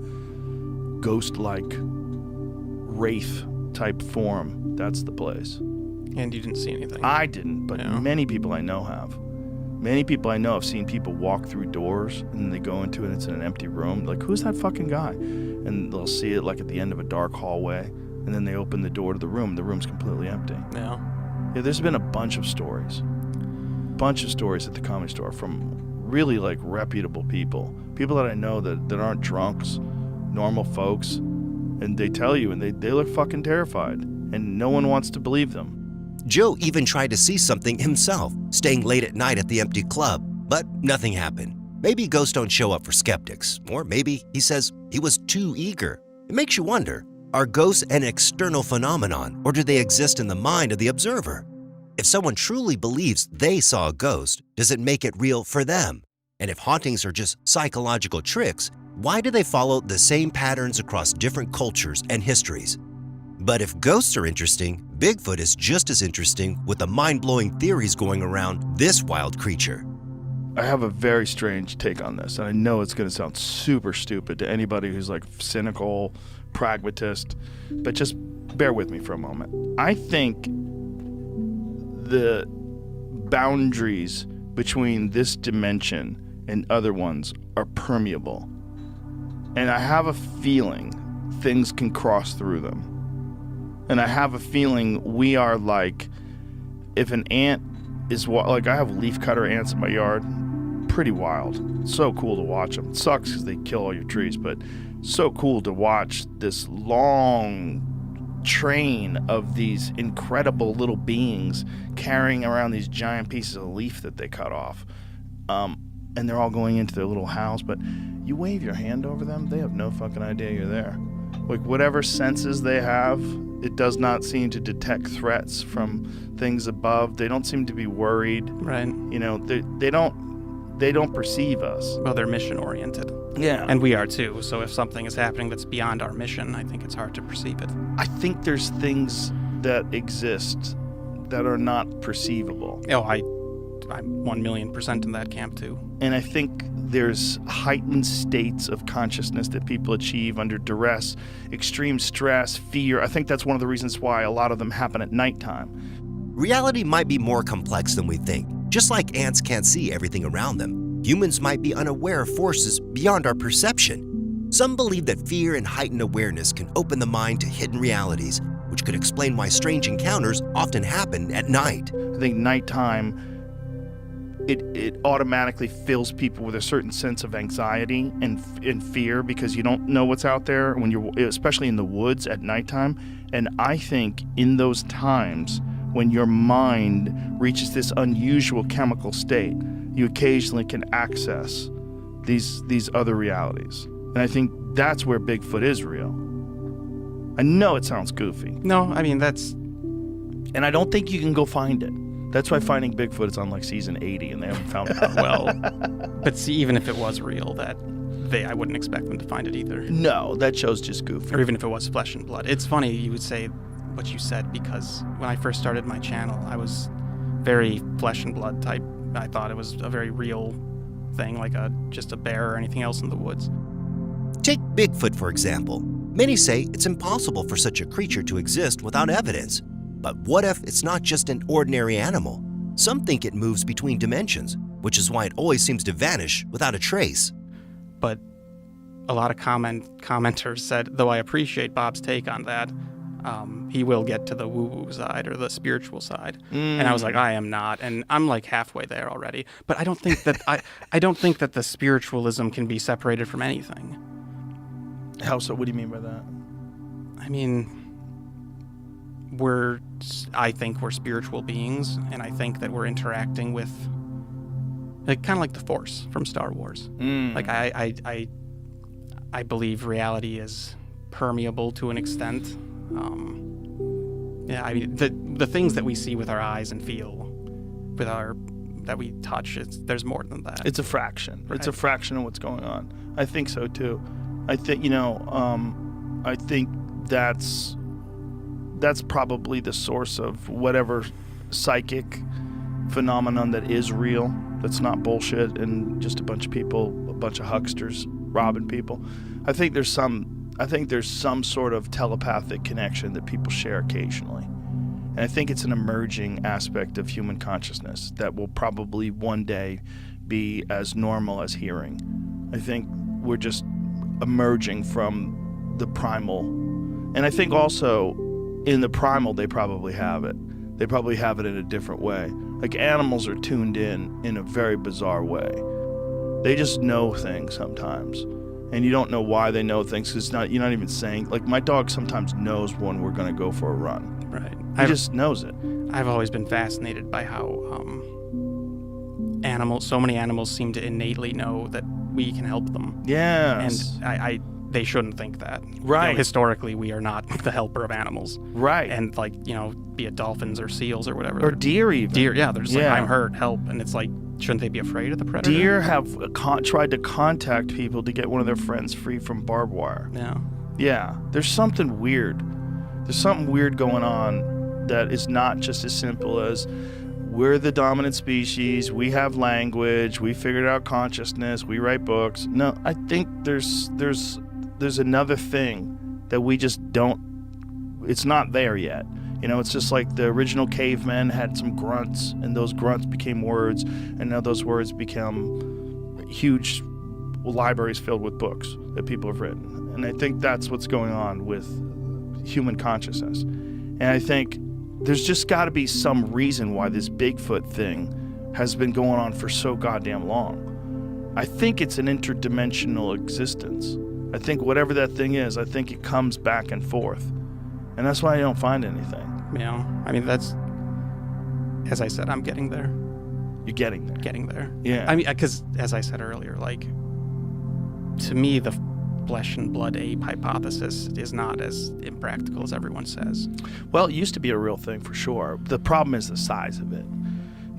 B: ghost-like wraith type form, that's the place.
H: And you didn't see anything.
B: I didn't, but
H: Yeah.
B: many people I know have. Many people I know have seen people walk through doors and they go into it and it's in an empty room. Like, who's that fucking guy? And they'll see it like at the end of a dark hallway, and then they open the door to the room. The room's completely empty.
H: Yeah.
B: Yeah, there's been a bunch of stories at the Comedy Store from really like reputable people that I know that aren't drunks, normal folks, and they tell you, and they look fucking terrified, and no one wants to believe them.
A: Joe even tried to see something himself, staying late at night at the empty club, but nothing happened. Maybe ghosts don't show up for skeptics, or maybe he says he was too eager. It makes you wonder, are ghosts an external phenomenon, or do they exist in the mind of the observer? If someone truly believes they saw a ghost, does it make it real for them? And if hauntings are just psychological tricks, why do they follow the same patterns across different cultures and histories? But if ghosts are interesting, Bigfoot is just as interesting, with the mind-blowing theories going around this wild creature.
B: I have a very strange take on this, and I know it's going to sound super stupid to anybody who's like cynical, pragmatist, but just bear with me for a moment. I think the boundaries between this dimension and other ones are permeable, and I have a feeling things can cross through them. And I have a feeling we are like, if an ant is like, I have leaf cutter ants in my yard, pretty wild. So cool to watch them. It sucks because they kill all your trees, but so cool to watch this long train of these incredible little beings carrying around these giant pieces of leaf that they cut off. And they're all going into their little house, but you wave your hand over them, they have no fucking idea you're there. Like, whatever senses they have, it does not seem to detect threats from things above. They don't seem to be worried.
H: Right.
B: You know, they don't perceive us.
H: Well, they're mission oriented.
B: Yeah.
H: And we are too. So if something is happening that's beyond our mission, I think it's hard to perceive it.
B: I think there's things that exist that are not perceivable.
H: Oh, I'm 1,000,000% in that camp too.
B: And I think there's heightened states of consciousness that people achieve under duress, extreme stress, fear. I think that's one of the reasons why a lot of them happen at nighttime.
A: Reality might be more complex than we think. Just like ants can't see everything around them, humans might be unaware of forces beyond our perception. Some believe that fear and heightened awareness can open the mind to hidden realities, which could explain why strange encounters often happen at night.
B: I think nighttime, it automatically fills people with a certain sense of anxiety and fear because you don't know what's out there when you're, especially in the woods at nighttime. And I think in those times when your mind reaches this unusual chemical state, you occasionally can access these other realities. And I think that's where Bigfoot is real. I know it sounds goofy.
H: No, I mean,
B: And I don't think you can go find it. That's why Finding Bigfoot is on like season 80 and they haven't found it.
H: well, but see, even if it was real, I wouldn't expect them to find it either.
B: No, that show's just goofy.
H: Or even if it was flesh and blood. It's funny you would say what you said because when I first started my channel, I was very flesh and blood type. I thought it was a very real thing, like just a bear or anything else in the woods.
A: Take Bigfoot, for example. Many say it's impossible for such a creature to exist without evidence. But what if it's not just an ordinary animal? Some think it moves between dimensions, which is why it always seems to vanish without a trace.
H: But a lot of commenters said, though I appreciate Bob's take on that, he will get to the woo-woo side or the spiritual side. And I was like, I am not, and I'm like halfway there already. But I don't think that I don't think that the spiritualism can be separated from anything.
B: How so? What do you mean by that?
H: I mean, I think we're spiritual beings, and I think that we're interacting with, like, kind of like the Force from Star Wars. Like I believe reality is permeable to an extent. Yeah, I mean the things that we see with our eyes and feel with that we touch, there's more than that.
B: It's a fraction.
H: Right.
B: It's a fraction of what's going on. I think so too. I think I think that's probably the source of whatever psychic phenomenon that is real, that's not bullshit and just a bunch of hucksters robbing people. I think there's some sort of telepathic connection that people share occasionally. And I think it's an emerging aspect of human consciousness that will probably one day be as normal as hearing. I think we're just emerging from the primal. And I think also in the primal, they probably have it. They probably have it in a different way. Like, animals are tuned in a very bizarre way. They just know things sometimes. And you don't know why they know things, because you're not even saying, like, my dog sometimes knows when we're going to go for a run.
H: Right.
B: He just knows it.
H: I've always been fascinated by how so many animals seem to innately know that we can help them.
B: Yes.
H: And they shouldn't think that.
B: Right.
H: You know, historically, we are not the helper of animals.
B: Right.
H: And, like, be it dolphins or seals or whatever.
B: Or deer even.
H: Deer, yeah. They're just like, I'm hurt, help. And it's like, shouldn't they be afraid of the predator?
B: Deer have tried to contact people to get one of their friends free from barbed wire.
H: Yeah.
B: Yeah. There's something weird. There's something weird going on that is not just as simple as we're the dominant species, we have language, we figured out consciousness, we write books. No, I think there's another thing that we just don't, it's not there yet. It's just like the original cavemen had some grunts, and those grunts became words, and now those words become huge libraries filled with books that people have written. And I think that's what's going on with human consciousness. And I think there's just got to be some reason why this Bigfoot thing has been going on for so goddamn long. I think it's an interdimensional existence. I think whatever that thing is, I think it comes back and forth. And that's why I don't find anything.
H: Yeah, I mean, that's, as I said, I'm getting there.
B: You're getting there.
H: Getting there.
B: Yeah.
H: I mean, because as I said earlier, like, to me, the flesh and blood ape hypothesis is not as impractical as everyone says.
B: Well, it used to be a real thing for sure. The problem is the size of it.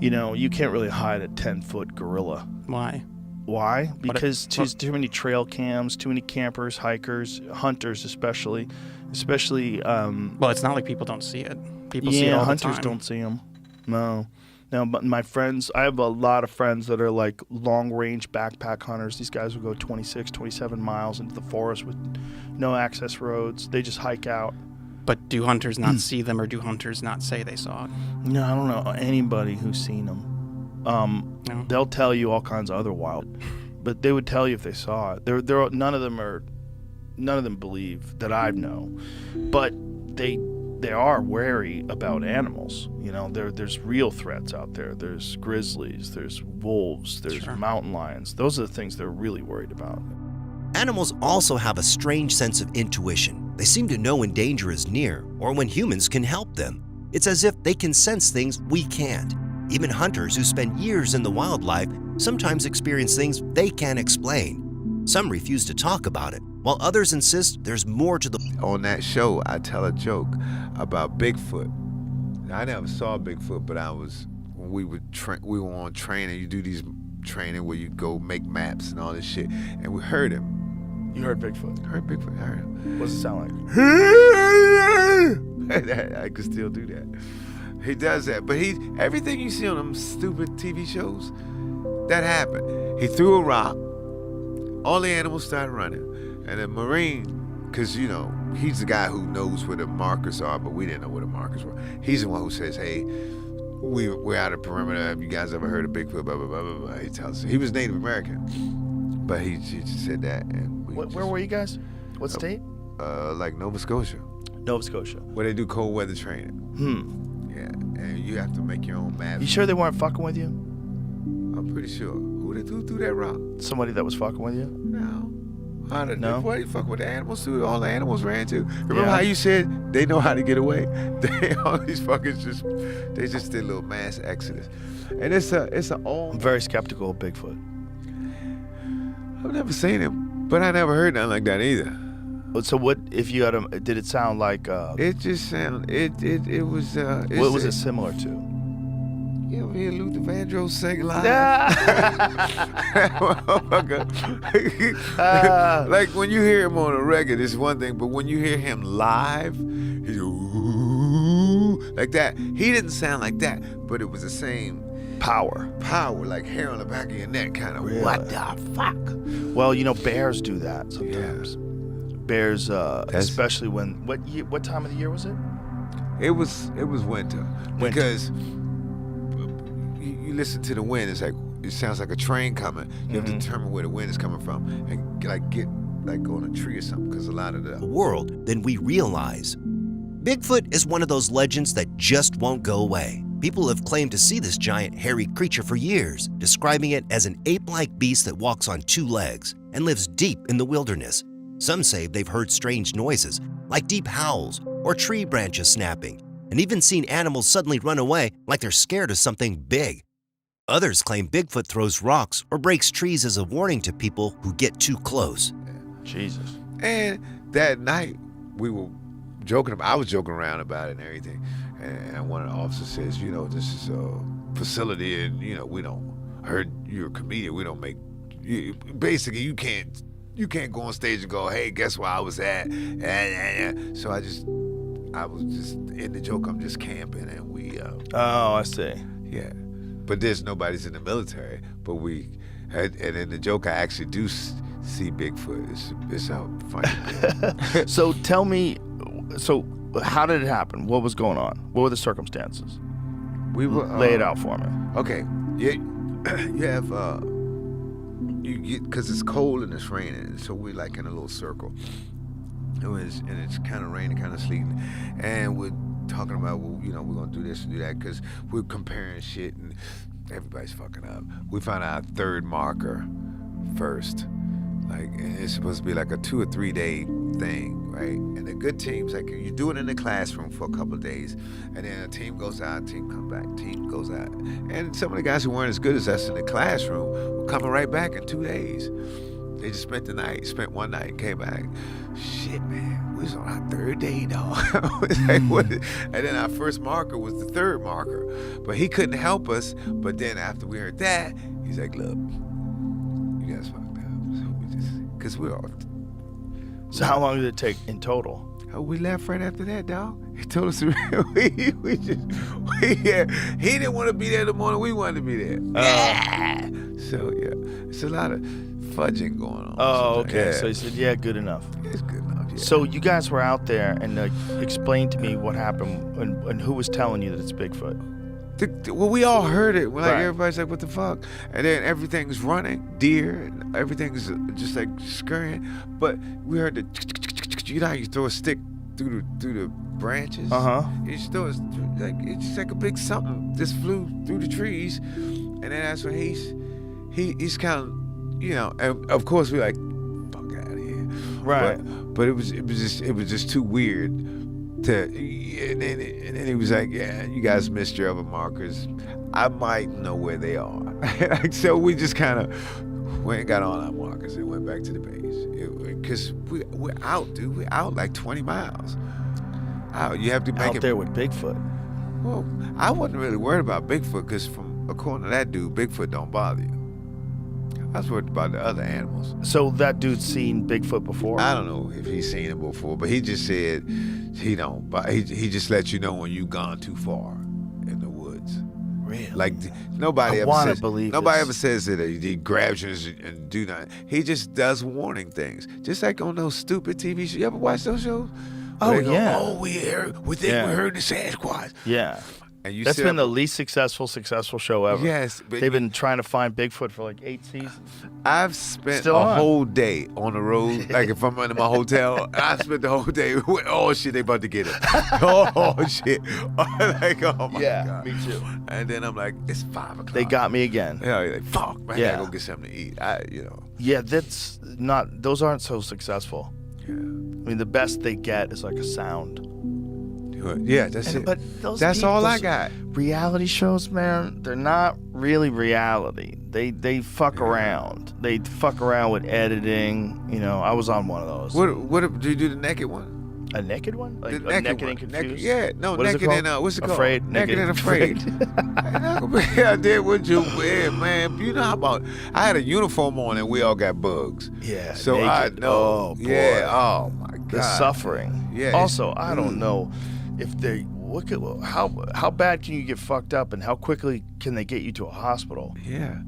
B: You know, you can't really hide a 10-foot gorilla.
H: Why?
B: Why? Because too many trail cams, too many campers, hikers, hunters especially.
H: Well, it's not like people don't see it. People see it all the time.
B: Hunters don't see them. No, but my friends, I have a lot of friends that are like long-range backpack hunters. These guys will go 26, 27 miles into the forest with no access roads. They just hike out.
H: But do hunters not see them, or do hunters not say they saw it?
B: No, I don't know anybody who's seen them.
H: No.
B: They'll tell you all kinds of other wild, but they would tell you if they saw it. None of them believe that I know, but they are wary about animals. You know, there's real threats out there. There's grizzlies, there's wolves, there's mountain lions. Those are the things they're really worried about.
A: Animals also have a strange sense of intuition. They seem to know when danger is near or when humans can help them. It's as if they can sense things we can't. Even hunters who spend years in the wildlife sometimes experience things they can't explain. Some refuse to talk about it, while others insist there's more to the...
I: On that show, I tell a joke about Bigfoot. I never saw Bigfoot, but when we were on training. You do these training where you go make maps and all this shit, and we heard him.
B: You heard Bigfoot?
I: Heard Bigfoot, I heard him.
B: What's it sound like?
I: I could still do that. He does that, but everything you see on them stupid TV shows, that happened. He threw a rock, all the animals started running, and the Marine, because, you know, he's the guy who knows where the markers are, but we didn't know where the markers were. He's the one who says, hey, we're out of perimeter. Have you guys ever heard of Bigfoot? Blah, blah, blah, blah, blah. He tells us. He was Native American, but he just said that. And
B: where were you guys? What state?
I: Like Nova Scotia.
B: Nova Scotia.
I: Where they do cold weather training. Yeah, and you have to make your own maps.
B: You sure they weren't fucking with you?
I: I'm pretty sure. Who threw that rock?
B: Somebody that was fucking with you?
I: No. I don't
B: know.
I: What do you fuck with the animals too? All the animals ran too. Remember how you said they know how to get away? All these fuckers they just did a little mass exodus. And it's an old...
B: I'm very skeptical of Bigfoot.
I: I've never seen him, but I never heard nothing like that either.
B: So what, if you had a, did it sound like...
I: It just sounded, it was...
B: what was it similar to?
I: You ever hear Luther Vandross sing live? Like when you hear him on a record, it's one thing, but when you hear him live, he's like that. He didn't sound like that, but it was the same
B: power,
I: like hair on the back of your neck, kind of.
B: Really?
I: What the fuck?
B: Well, you know, bears do that sometimes. Yeah. Bears, especially when what time of the year was it?
I: It was winter. Because you listen to the wind, it's like it sounds like a train coming. You have to determine where the wind is coming from and get on a tree or something, because a lot of the
A: world than we realize. Bigfoot is one of those legends that just won't go away. People have claimed to see this giant hairy creature for years, describing it as an ape-like beast that walks on two legs and lives deep in the wilderness. Some say they've heard strange noises, like deep howls or tree branches snapping, and even seen animals suddenly run away like they're scared of something big. Others claim Bigfoot throws rocks or breaks trees as a warning to people who get too close.
B: Jesus.
I: And that night, we were joking. I was joking around about it and everything. And one of the officers says, you know, this is a facility, and you know, we don't. I heard you're a comedian. We don't make. Basically, you can't go on stage and go, hey, guess where I was at? So I was just in the joke. I'm just camping, and we.
B: Oh, I see.
I: Yeah, but nobody's in the military. But and in the joke, I actually do see Bigfoot. It's a funny.
B: So tell me, how did it happen? What was going on? What were the circumstances?
I: We were
B: lay it out for me.
I: Okay, you have because it's cold and it's raining, so we're like in a little circle. And it's kind of raining, kind of sleeting, and we're talking about, well, you know, we're gonna do this and do that, because we're comparing shit and everybody's fucking up. We found our third marker, first. Like, and it's supposed to be like a 2 or 3 day thing, right? And the good teams, like, you do it in the classroom for a couple of days, and then a team goes out, team comes back, team goes out. And some of the guys who weren't as good as us in the classroom were coming right back in 2 days. They just spent one night, and came back. Shit, man, we was on our third day, dog. Like, what? And then our first marker was the third marker, but he couldn't help us. But then after we heard that, he's like, look, you guys fucked up. So we just, cause we're all.
B: So how long did it take in total?
I: Oh, we left right after that, dog. He told us he didn't want to be there the morning we wanted to be there. Yeah. So yeah, it's a lot of fudging going on.
B: Oh, okay.
I: Yeah.
B: So he said, yeah, good enough.
I: It's good enough. Yeah.
B: So you guys were out there and explain to me what happened and who was telling you that it's Bigfoot.
I: Well, we all heard it. Like,
B: right.
I: Everybody's like, what the fuck? And then everything's running, deer, and everything's just like scurrying. But we heard the, you know how you throw a stick through the branches?
B: Uh-huh.
I: You just throw it, like, it's just like a big something just flew through the trees. And then that's when he's kind of, you know, and of course we're like, fuck out of here.
B: Right.
I: But it was just too weird. And then he was like, yeah, you guys missed your other markers. I might know where they are. So we just kind of went and got on our markers and went back to the base. Because we're out, dude. We're out like 20 miles. Out. You have to make
B: out there with Bigfoot.
I: Well, I wasn't really worried about Bigfoot because according to that dude, Bigfoot don't bother you. I was worried about the other animals.
B: So that dude's seen Bigfoot before?
I: I don't know if he's seen it before, but he just said he don't. But he just lets you know when you've gone too far in the woods.
B: Really?
I: Like nobody
B: ever
I: ever says that he grabs you and do nothing. He just does warning things, just like on those stupid TV shows. You ever watch those shows?
B: Oh
I: go,
B: yeah.
I: Oh, we think we heard the Sasquatch.
B: Yeah.
I: And
B: that's been the least successful show ever.
I: Yes. But
B: they've been trying to find Bigfoot for like 8 seasons.
I: I've spent a whole day on the road. Like if I'm in my hotel, I spent the whole day with, oh shit, they about to get it. Oh shit. Like, oh my God.
B: Me too.
I: And then I'm like, it's 5 o'clock.
B: They got me again.
I: Yeah, you're like, fuck, man, I gotta go get something to eat.
B: Yeah, those aren't so successful.
I: Yeah.
B: I mean, the best they get is like a sound.
I: Yeah, that's it.
B: But
I: that's all I got.
B: Reality shows, man, they're not really reality. They fuck around. They fuck around with editing. You know, I was on one of those.
I: What do you do the naked one?
B: A naked one? Like
I: the
B: naked and confused?
I: Naked and what's it called?
B: Afraid.
I: Naked and afraid. I did what you wear, man. You know how about I had a uniform on and we all got bugs.
B: Yeah.
I: So
B: naked.
I: I know.
B: Oh boy.
I: Yeah. Oh my God.
B: The suffering.
I: Yeah.
B: Also, I don't know if they how bad can you get fucked up and how quickly can they get you to a hospital?
I: Yeah.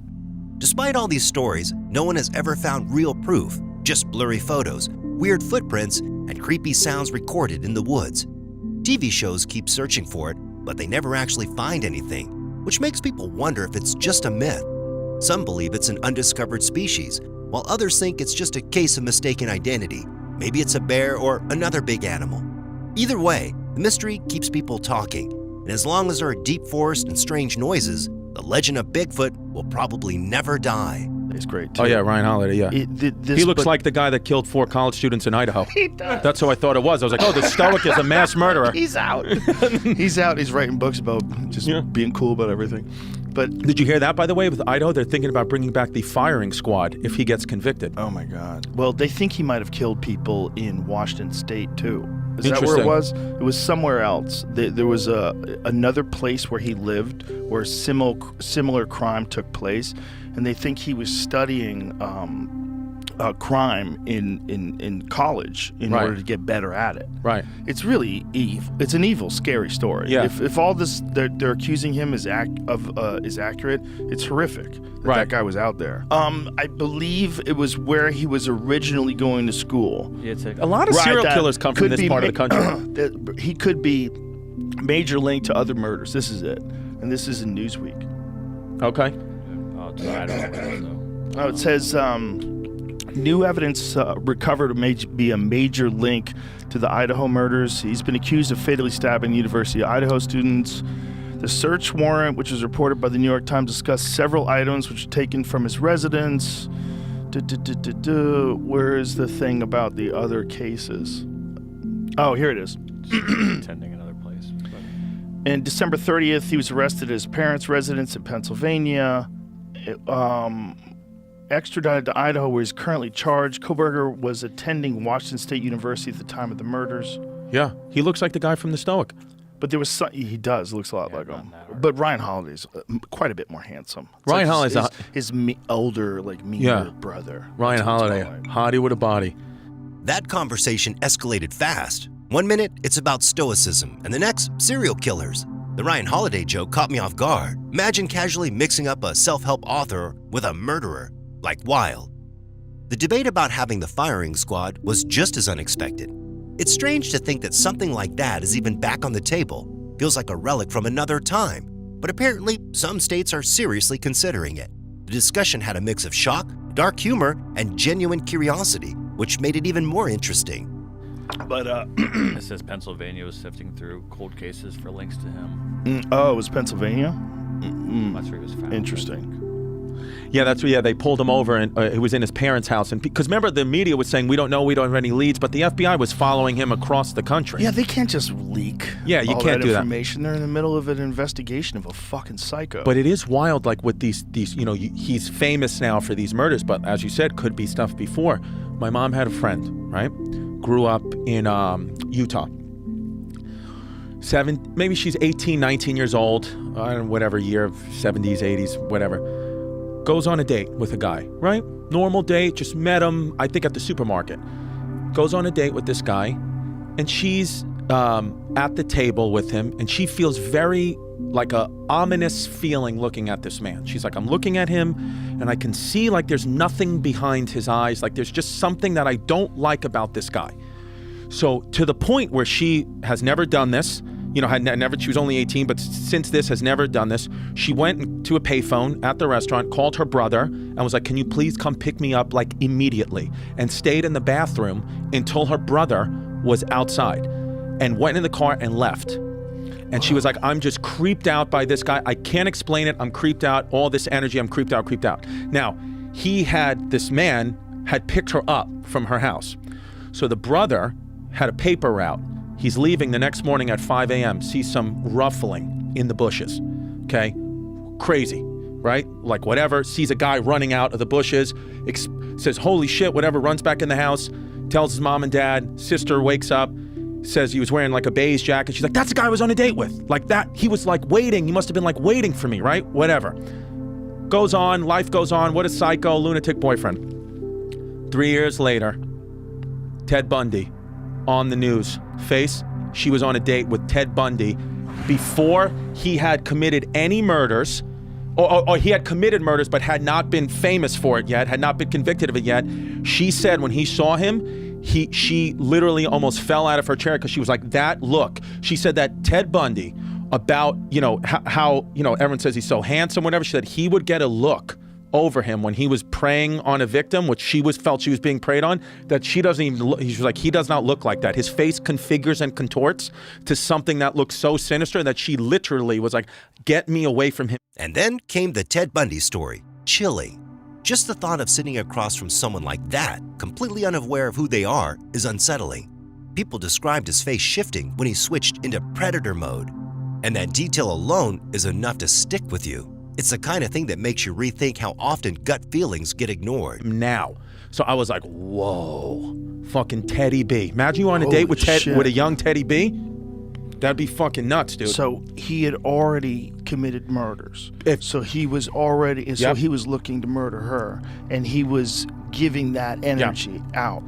A: Despite all these stories, no one has ever found real proof, just blurry photos, weird footprints, and creepy sounds recorded in the woods. TV shows keep searching for it, but they never actually find anything, which makes people wonder if it's just a myth. Some believe it's an undiscovered species, while others think it's just a case of mistaken identity. Maybe it's a bear or another big animal. Either way, the mystery keeps people talking, and as long as there are deep forest and strange noises, the legend of Bigfoot will probably never die.
B: It's great too.
J: Oh yeah, Ryan Holiday. Yeah, he looks like the guy that killed 4 college students in Idaho.
B: He does.
J: That's who I thought it was. I was like, oh, the stoic is a mass murderer.
B: He's out. He's out. He's writing books about just being cool about everything. But
J: did you hear that, by the way, with Idaho? They're thinking about bringing back the firing squad if he gets convicted.
B: Oh my God. Well, they think he might have killed people in Washington State too. Is that where it was? It was somewhere else. There was another place where he lived where similar crime took place, and they think he was studying crime in college in order to get better at it.
J: Right.
B: It's really evil. It's an evil, scary story.
J: Yeah.
B: If all this they're accusing him is accurate, it's horrific that guy was out there. I believe it was where he was originally going to school.
J: Yeah, a lot of serial killers come from this part of the country.
B: He could be major link to other murders. This is it, and this is in Newsweek.
J: Okay.
E: I don't know.
B: Oh, it says new evidence recovered may be a major link to the Idaho murders. He's been accused of fatally stabbing University of Idaho students. The search warrant, which was reported by the New York Times, discussed several items which were taken from his residence. Where is the thing about the other cases? Oh, here it is.
E: Attending another place.
B: And December 30th, he was arrested at his parents' residence in Pennsylvania. Extradited to Idaho, where he's currently charged. Koberger was attending Washington State University at the time of the murders.
J: Yeah, he looks like the guy from The Stoic.
B: But there was he does looks a lot like him. But Ryan Holiday's quite a bit more handsome. It's
J: Ryan
B: like
J: Holiday's
B: his older, like meaner brother.
J: Ryan Holiday, hottie with a body.
A: That conversation escalated fast. 1 minute, it's about stoicism, and the next, serial killers. The Ryan Holiday joke caught me off guard. Imagine casually mixing up a self-help author with a murderer, like Wild. The debate about having the firing squad was just as unexpected. It's strange to think that something like that is even back on the table. Feels like a relic from another time. But apparently, some states are seriously considering it. The discussion had a mix of shock, dark humor, and genuine curiosity, which made it even more interesting.
B: But
E: it says Pennsylvania was sifting through cold cases for links to him.
B: Oh, it was Pennsylvania?
E: That's where he was found.
B: Interesting.
J: Yeah, that's where they pulled him over, and it was in his parents' house. And because remember, the media was saying we don't have any leads, but the FBI was following him across the country.
B: Yeah, they can't just leak.
J: Yeah, you can't do that.
B: Information. They're in the middle of an investigation of a fucking psycho.
J: But it is wild, like with these, he's famous now for these murders, but as you said, could be stuff before. My mom had a friend, right? Grew up in Utah. Maybe she's 18, 19 years old, I don't know, whatever year, 70s, 80s, whatever. Goes on a date with a guy, right? Normal date, just met him, I think at the supermarket. Goes on a date with this guy, and she's at the table with him, and she feels very like a ominous feeling looking at this man. She's like, I'm looking at him, and I can see like there's nothing behind his eyes, like there's just something that I don't like about this guy. So to the point where she has never done this, she was only 18, but since this has never done this, she went to a payphone at the restaurant, called her brother, and was like, can you please come pick me up like immediately? And stayed in the bathroom until her brother was outside and went in the car and left. And she was like, I'm just creeped out by this guy. I can't explain it. I'm creeped out. All this energy, I'm creeped out. Now, this man had picked her up from her house. So the brother had a paper route. He's leaving the next morning at 5 a.m., sees some ruffling in the bushes, okay? Crazy, right? Like whatever, sees a guy running out of the bushes, says, holy shit, whatever, runs back in the house, tells his mom and dad, sister wakes up, says he was wearing like a beige jacket. She's like, that's the guy I was on a date with. Like that, he was like waiting, he must have been like waiting for me, right? Whatever. Goes on, life goes on, what a psycho, lunatic boyfriend. 3 years later, Ted Bundy on the news. She was on a date with Ted Bundy before he had committed any murders, or he had committed murders but had not been famous for it yet, had not been convicted of it yet. She said when he saw him, she literally almost fell out of her chair because she was like, that look. She said that Ted Bundy, about, how everyone says he's so handsome, whatever, she said he would get a look over him when he was preying on a victim, which felt she was being preyed on, that she doesn't even look, he was like, he does not look like that. His face configures and contorts to something that looks so sinister that she literally was like, get me away from him.
A: And then came the Ted Bundy story. Chilling. Just the thought of sitting across from someone like that, completely unaware of who they are, is unsettling. People described his face shifting when he switched into predator mode. And that detail alone is enough to stick with you. It's the kind of thing that makes you rethink how often gut feelings get ignored.
J: Now. So I was like, whoa, fucking Teddy B. Imagine you on a date with a young Teddy B. That'd be fucking nuts, dude.
B: So he had already committed murders. So he was looking to murder her, and he was giving that energy out.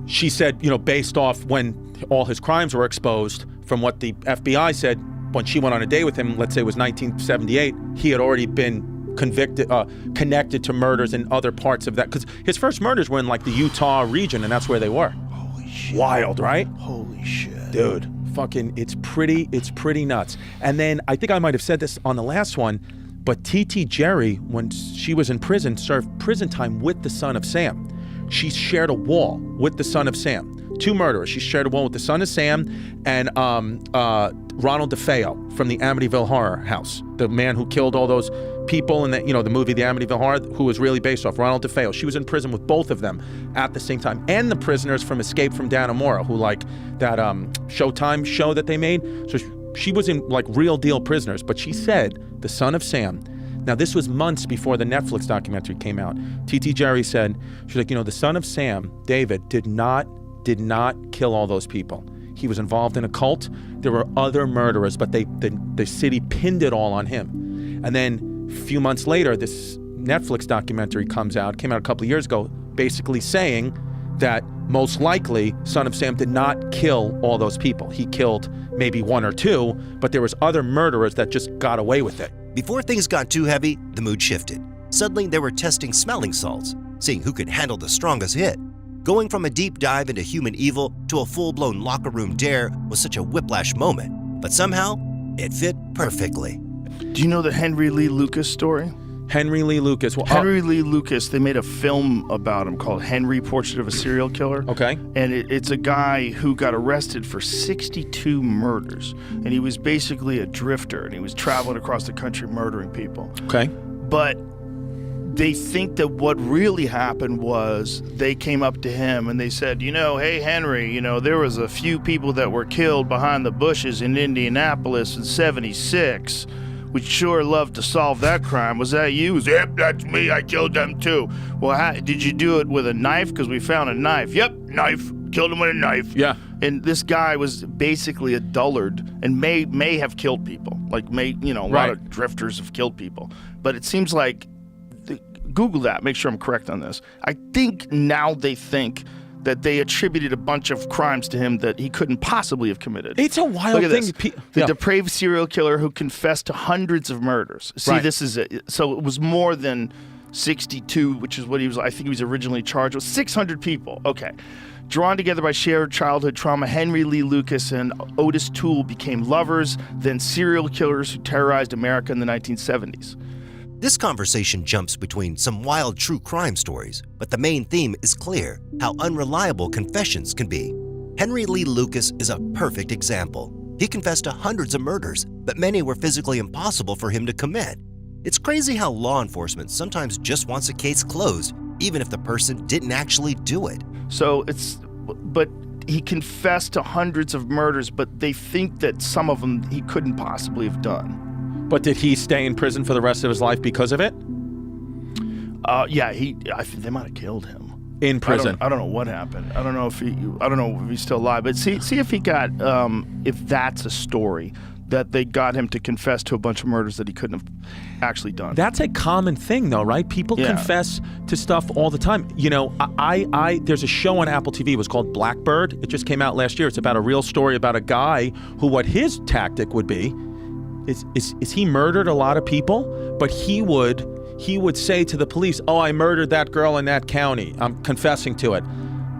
J: She said, based off when all his crimes were exposed, from what the FBI said, when she went on a date with him, let's say it was 1978, he had already been connected to murders in other parts of that. Because his first murders were in like the Utah region, and that's where they were.
B: Holy shit.
J: Wild, right?
B: Holy shit.
J: Dude, fucking, it's pretty nuts. And then, I think I might have said this on the last one, but T.T. Jerry, when she was in prison, served prison time with the son of Sam. She shared a wall with the son of Sam. 2 murderers. She shared a wall with the son of Sam and Ronald DeFeo from the Amityville Horror House, the man who killed all those people in the the movie The Amityville Horror, who was really based off Ronald DeFeo. She was in prison with both of them at the same time, and the prisoners from Escape from Dannemora, who like that Showtime show that they made. So she was in like real deal prisoners. But she said the son of Sam. Now this was months before the Netflix documentary came out. T.T. Jerry said, she's like, the son of Sam, David, did not kill all those people. He was involved in a cult. There were other murderers, but the city pinned it all on him. And then a few months later, this Netflix documentary came out a couple of years ago, basically saying that most likely son of Sam did not kill all those people. He killed maybe one or two, but there was other murderers that just got away with it.
A: Before things got too heavy, the mood shifted. Suddenly, they were testing smelling salts, seeing who could handle the strongest hit. Going from a deep dive into human evil to a full-blown locker room dare was such a whiplash moment, but somehow, it fit perfectly.
B: Do you know the Henry Lee Lucas story?
J: Henry Lee Lucas. Well,
B: Henry Lee Lucas, they made a film about him called Henry, Portrait of a Serial Killer.
J: Okay.
B: And it's a guy who got arrested for 62 murders. And he was basically a drifter, and he was traveling across the country murdering people.
J: Okay.
B: But they think that what really happened was they came up to him and they said, hey, Henry, there was a few people that were killed behind the bushes in Indianapolis in 76. We'd sure love to solve that crime. Was that you? Yep, that's me. I killed them too. Well, did you do it with a knife? Because we found a knife. Yep, knife. Killed him with a knife.
J: Yeah.
B: And this guy was basically a dullard and may have killed people. Like a lot of drifters have killed people. But it seems like, Google that, make sure I'm correct on this. I think now they think that they attributed a bunch of crimes to him that he couldn't possibly have committed.
J: It's a wild thing.
B: The depraved serial killer who confessed to hundreds of murders. See, this is it. So it was more than 62, which is what I think he was originally charged with. 600 people. Okay. Drawn together by shared childhood trauma, Henry Lee Lucas and Otis Toole became lovers, then serial killers who terrorized America in the 1970s.
A: This conversation jumps between some wild true crime stories, but the main theme is clear: how unreliable confessions can be. Henry Lee Lucas is a perfect example. He confessed to hundreds of murders, but many were physically impossible for him to commit. It's crazy how law enforcement sometimes just wants a case closed, even if the person didn't actually do it.
B: But he confessed to hundreds of murders, but they think that some of them he couldn't possibly have done.
J: But did he stay in prison for the rest of his life because of it?
B: Yeah, I think they might have killed him
J: in prison.
B: I don't know what happened. I don't know if he's still alive. But see if he got if that's a story that they got him to confess to a bunch of murders that he couldn't have actually done.
J: That's a common thing, though, right? People confess to stuff all the time. There's a show on Apple TV. It was called Blackbird. It just came out last year. It's about a real story about a guy who, what his tactic would be is he murdered a lot of people, but he would say to the police, "Oh, I murdered that girl in that county. I'm confessing to it."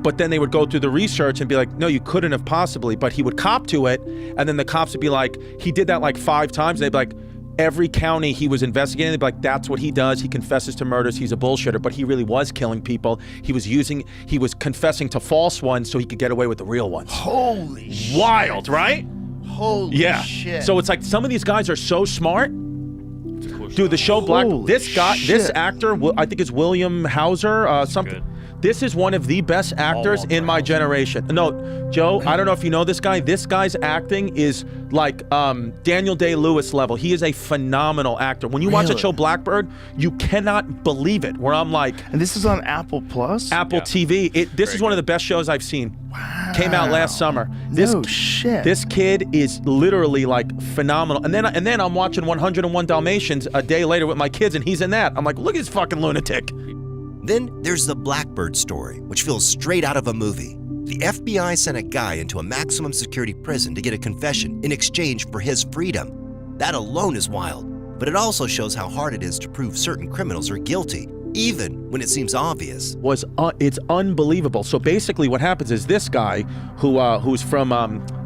J: But then they would go through the research and be like, "No, you couldn't have possibly." But he would cop to it, and then the cops would be like, "He did that like 5 times." They'd be like, every county he was investigating, they'd be like, "That's what he does. He confesses to murders. He's a bullshitter." But he really was killing people. He was confessing to false ones so he could get away with the real ones.
B: Holy shit.
J: Wild, right?
B: Holy shit.
J: So it's like some of these guys are so smart. Dude, the show this actor, I think is William Hauser, something. This is one of the best actors in my generation. No, Joe, I don't know if you know this guy. This guy's acting is like Daniel Day-Lewis level. He is a phenomenal actor. When you watch that show Blackbird, you cannot believe it. Where I'm like,
B: and this is on Apple Plus,
J: Apple TV. This is one of the best shows I've seen. Wow. Came out last summer.
B: Shit.
J: This kid is literally like phenomenal. And then I'm watching 101 Dalmatians a day later with my kids, and he's in that. I'm like, look at this fucking lunatic.
A: Then there's the Blackbird story, which feels straight out of a movie. The FBI sent a guy into a maximum security prison to get a confession in exchange for his freedom. That alone is wild, but it also shows how hard it is to prove certain criminals are guilty, even when it seems obvious.
J: It's unbelievable. So basically what happens is this guy who's from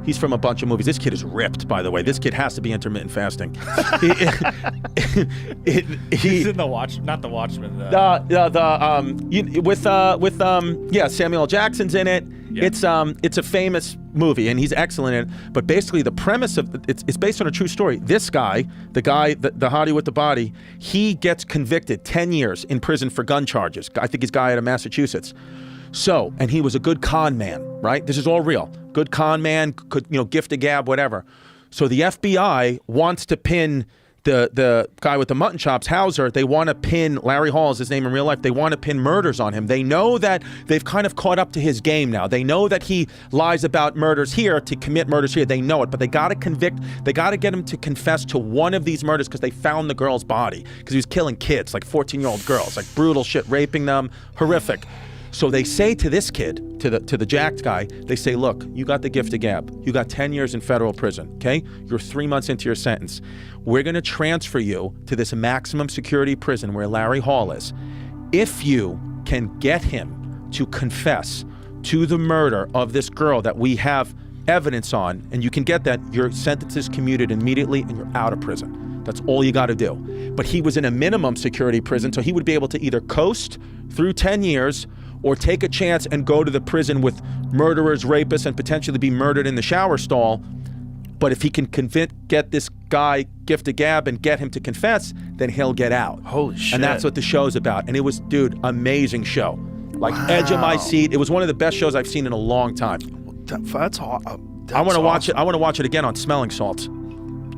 J: He's from a bunch of movies. This kid is ripped, by the way. This kid has to be intermittent fasting.
E: He's in the Watch, not the Watchmen.
J: Samuel L. Jackson's in it.
E: Yeah.
J: It's a famous movie, and he's excellent in it. But basically, the premise of it's based on a true story. This guy, the hottie with the body, he gets convicted 10 years in prison for gun charges. I think he's a guy out of Massachusetts. So, and he was a good con man, right? This is all real. Good con man, could, gift a gab, whatever. So the FBI wants to pin the guy with the mutton chops, Hauser. They want to pin, Larry Hall is his name in real life, they want to pin murders on him. They know that they've kind of caught up to his game now. They know that he lies about murders here to commit murders here. They know it, but they got to they got to get him to confess to one of these murders because they found the girl's body. Because he was killing kids, like 14-year-old girls, like brutal shit, raping them, horrific. So they say to this kid, to the jacked guy, they say, look, you got the gift of gab. You got 10 years in federal prison, okay? You're 3 months into your sentence. We're going to transfer you to this maximum security prison where Larry Hall is. If you can get him to confess to the murder of this girl that we have evidence on, and you can get that, your sentence is commuted immediately and you're out of prison. That's all you got to do. But he was in a minimum security prison, so he would be able to either coast through 10 years or take a chance and go to the prison with murderers, rapists, and potentially be murdered in the shower stall. But if he can get this guy gift a gab and get him to confess, then he'll get out.
B: Holy shit.
J: And that's what the show's about. And it was, dude, amazing show. Like, edge of my seat. It was one of the best shows I've seen in a long time.
B: That's hot.
J: I want to watch it. I want to watch it again on smelling salts.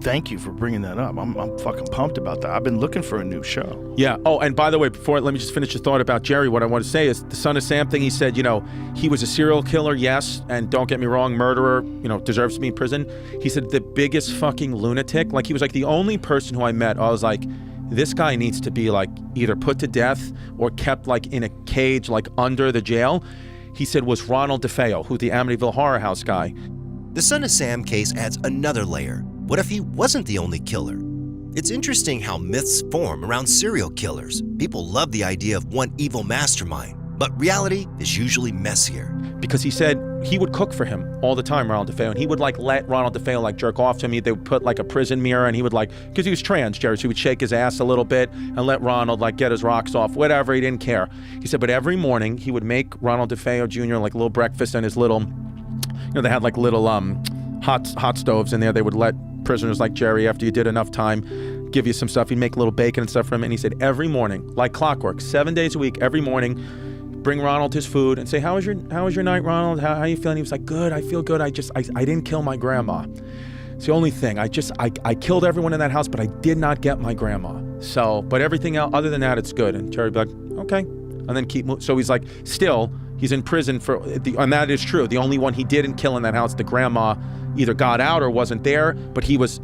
B: Thank you for bringing that up. I'm fucking pumped about that. I've been looking for a new show.
J: Yeah. Oh, and by the way, let me just finish the thought about Jerry. What I want to say is the Son of Sam thing. He said, he was a serial killer, yes, and don't get me wrong, murderer, deserves to be in prison. He said the biggest fucking lunatic. Like, he was like the only person who I met. I was like, this guy needs to be like either put to death or kept like in a cage, like under the jail. He said was Ronald DeFeo, who's the Amityville Horror House guy.
A: The Son of Sam case adds another layer. What if he wasn't the only killer? It's interesting how myths form around serial killers. People love the idea of one evil mastermind, but reality is usually messier.
J: Because he said he would cook for him all the time, Ronald DeFeo, and he would like let Ronald DeFeo like jerk off to him. They would put like a prison mirror, and he would because he was trans, Jerry, so he would shake his ass a little bit and let Ronald like get his rocks off, whatever, he didn't care. He said, but every morning he would make Ronald DeFeo Jr. like a little breakfast and his little, they had like little hot stoves in there. They would let prisoners like Jerry, after you did enough time, give you some stuff. He'd make a little bacon and stuff for him. And he said every morning, like clockwork, 7 days a week, every morning, bring Ronald his food and say, how was your night, Ronald? How are you feeling? He was like, good, I feel good. I didn't kill my grandma. It's the only thing. I killed everyone in that house, but I did not get my grandma. So, but everything else, other than that, it's good. And Jerry'd be like, okay. And then keep moving. So he's like, still, he's in prison and that is true. The only one he didn't kill in that house, the grandma, either got out or wasn't there, but he was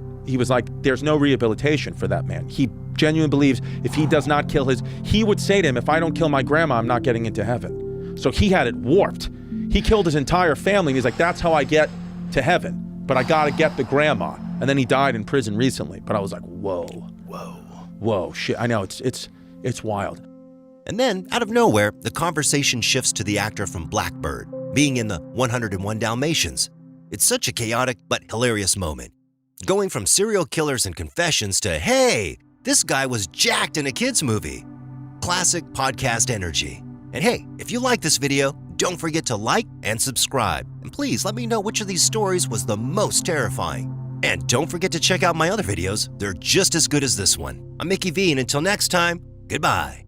J: like, there's no rehabilitation for that man. He genuinely believes if he does not kill he would say to him, if I don't kill my grandma, I'm not getting into heaven. So he had it warped. He killed his entire family, and he's like, that's how I get to heaven, but I gotta get the grandma. And then he died in prison recently, but I was like, whoa, shit. I know, it's wild.
A: And then, out of nowhere, the conversation shifts to the actor from Blackbird, being in the 101 Dalmatians. It's such a chaotic but hilarious moment. Going from serial killers and confessions to, hey, this guy was jacked in a kid's movie. Classic podcast energy. And hey, if you like this video, don't forget to like and subscribe. And please let me know which of these stories was the most terrifying. And don't forget to check out my other videos. They're just as good as this one. I'm Mickey V, and until next time, goodbye.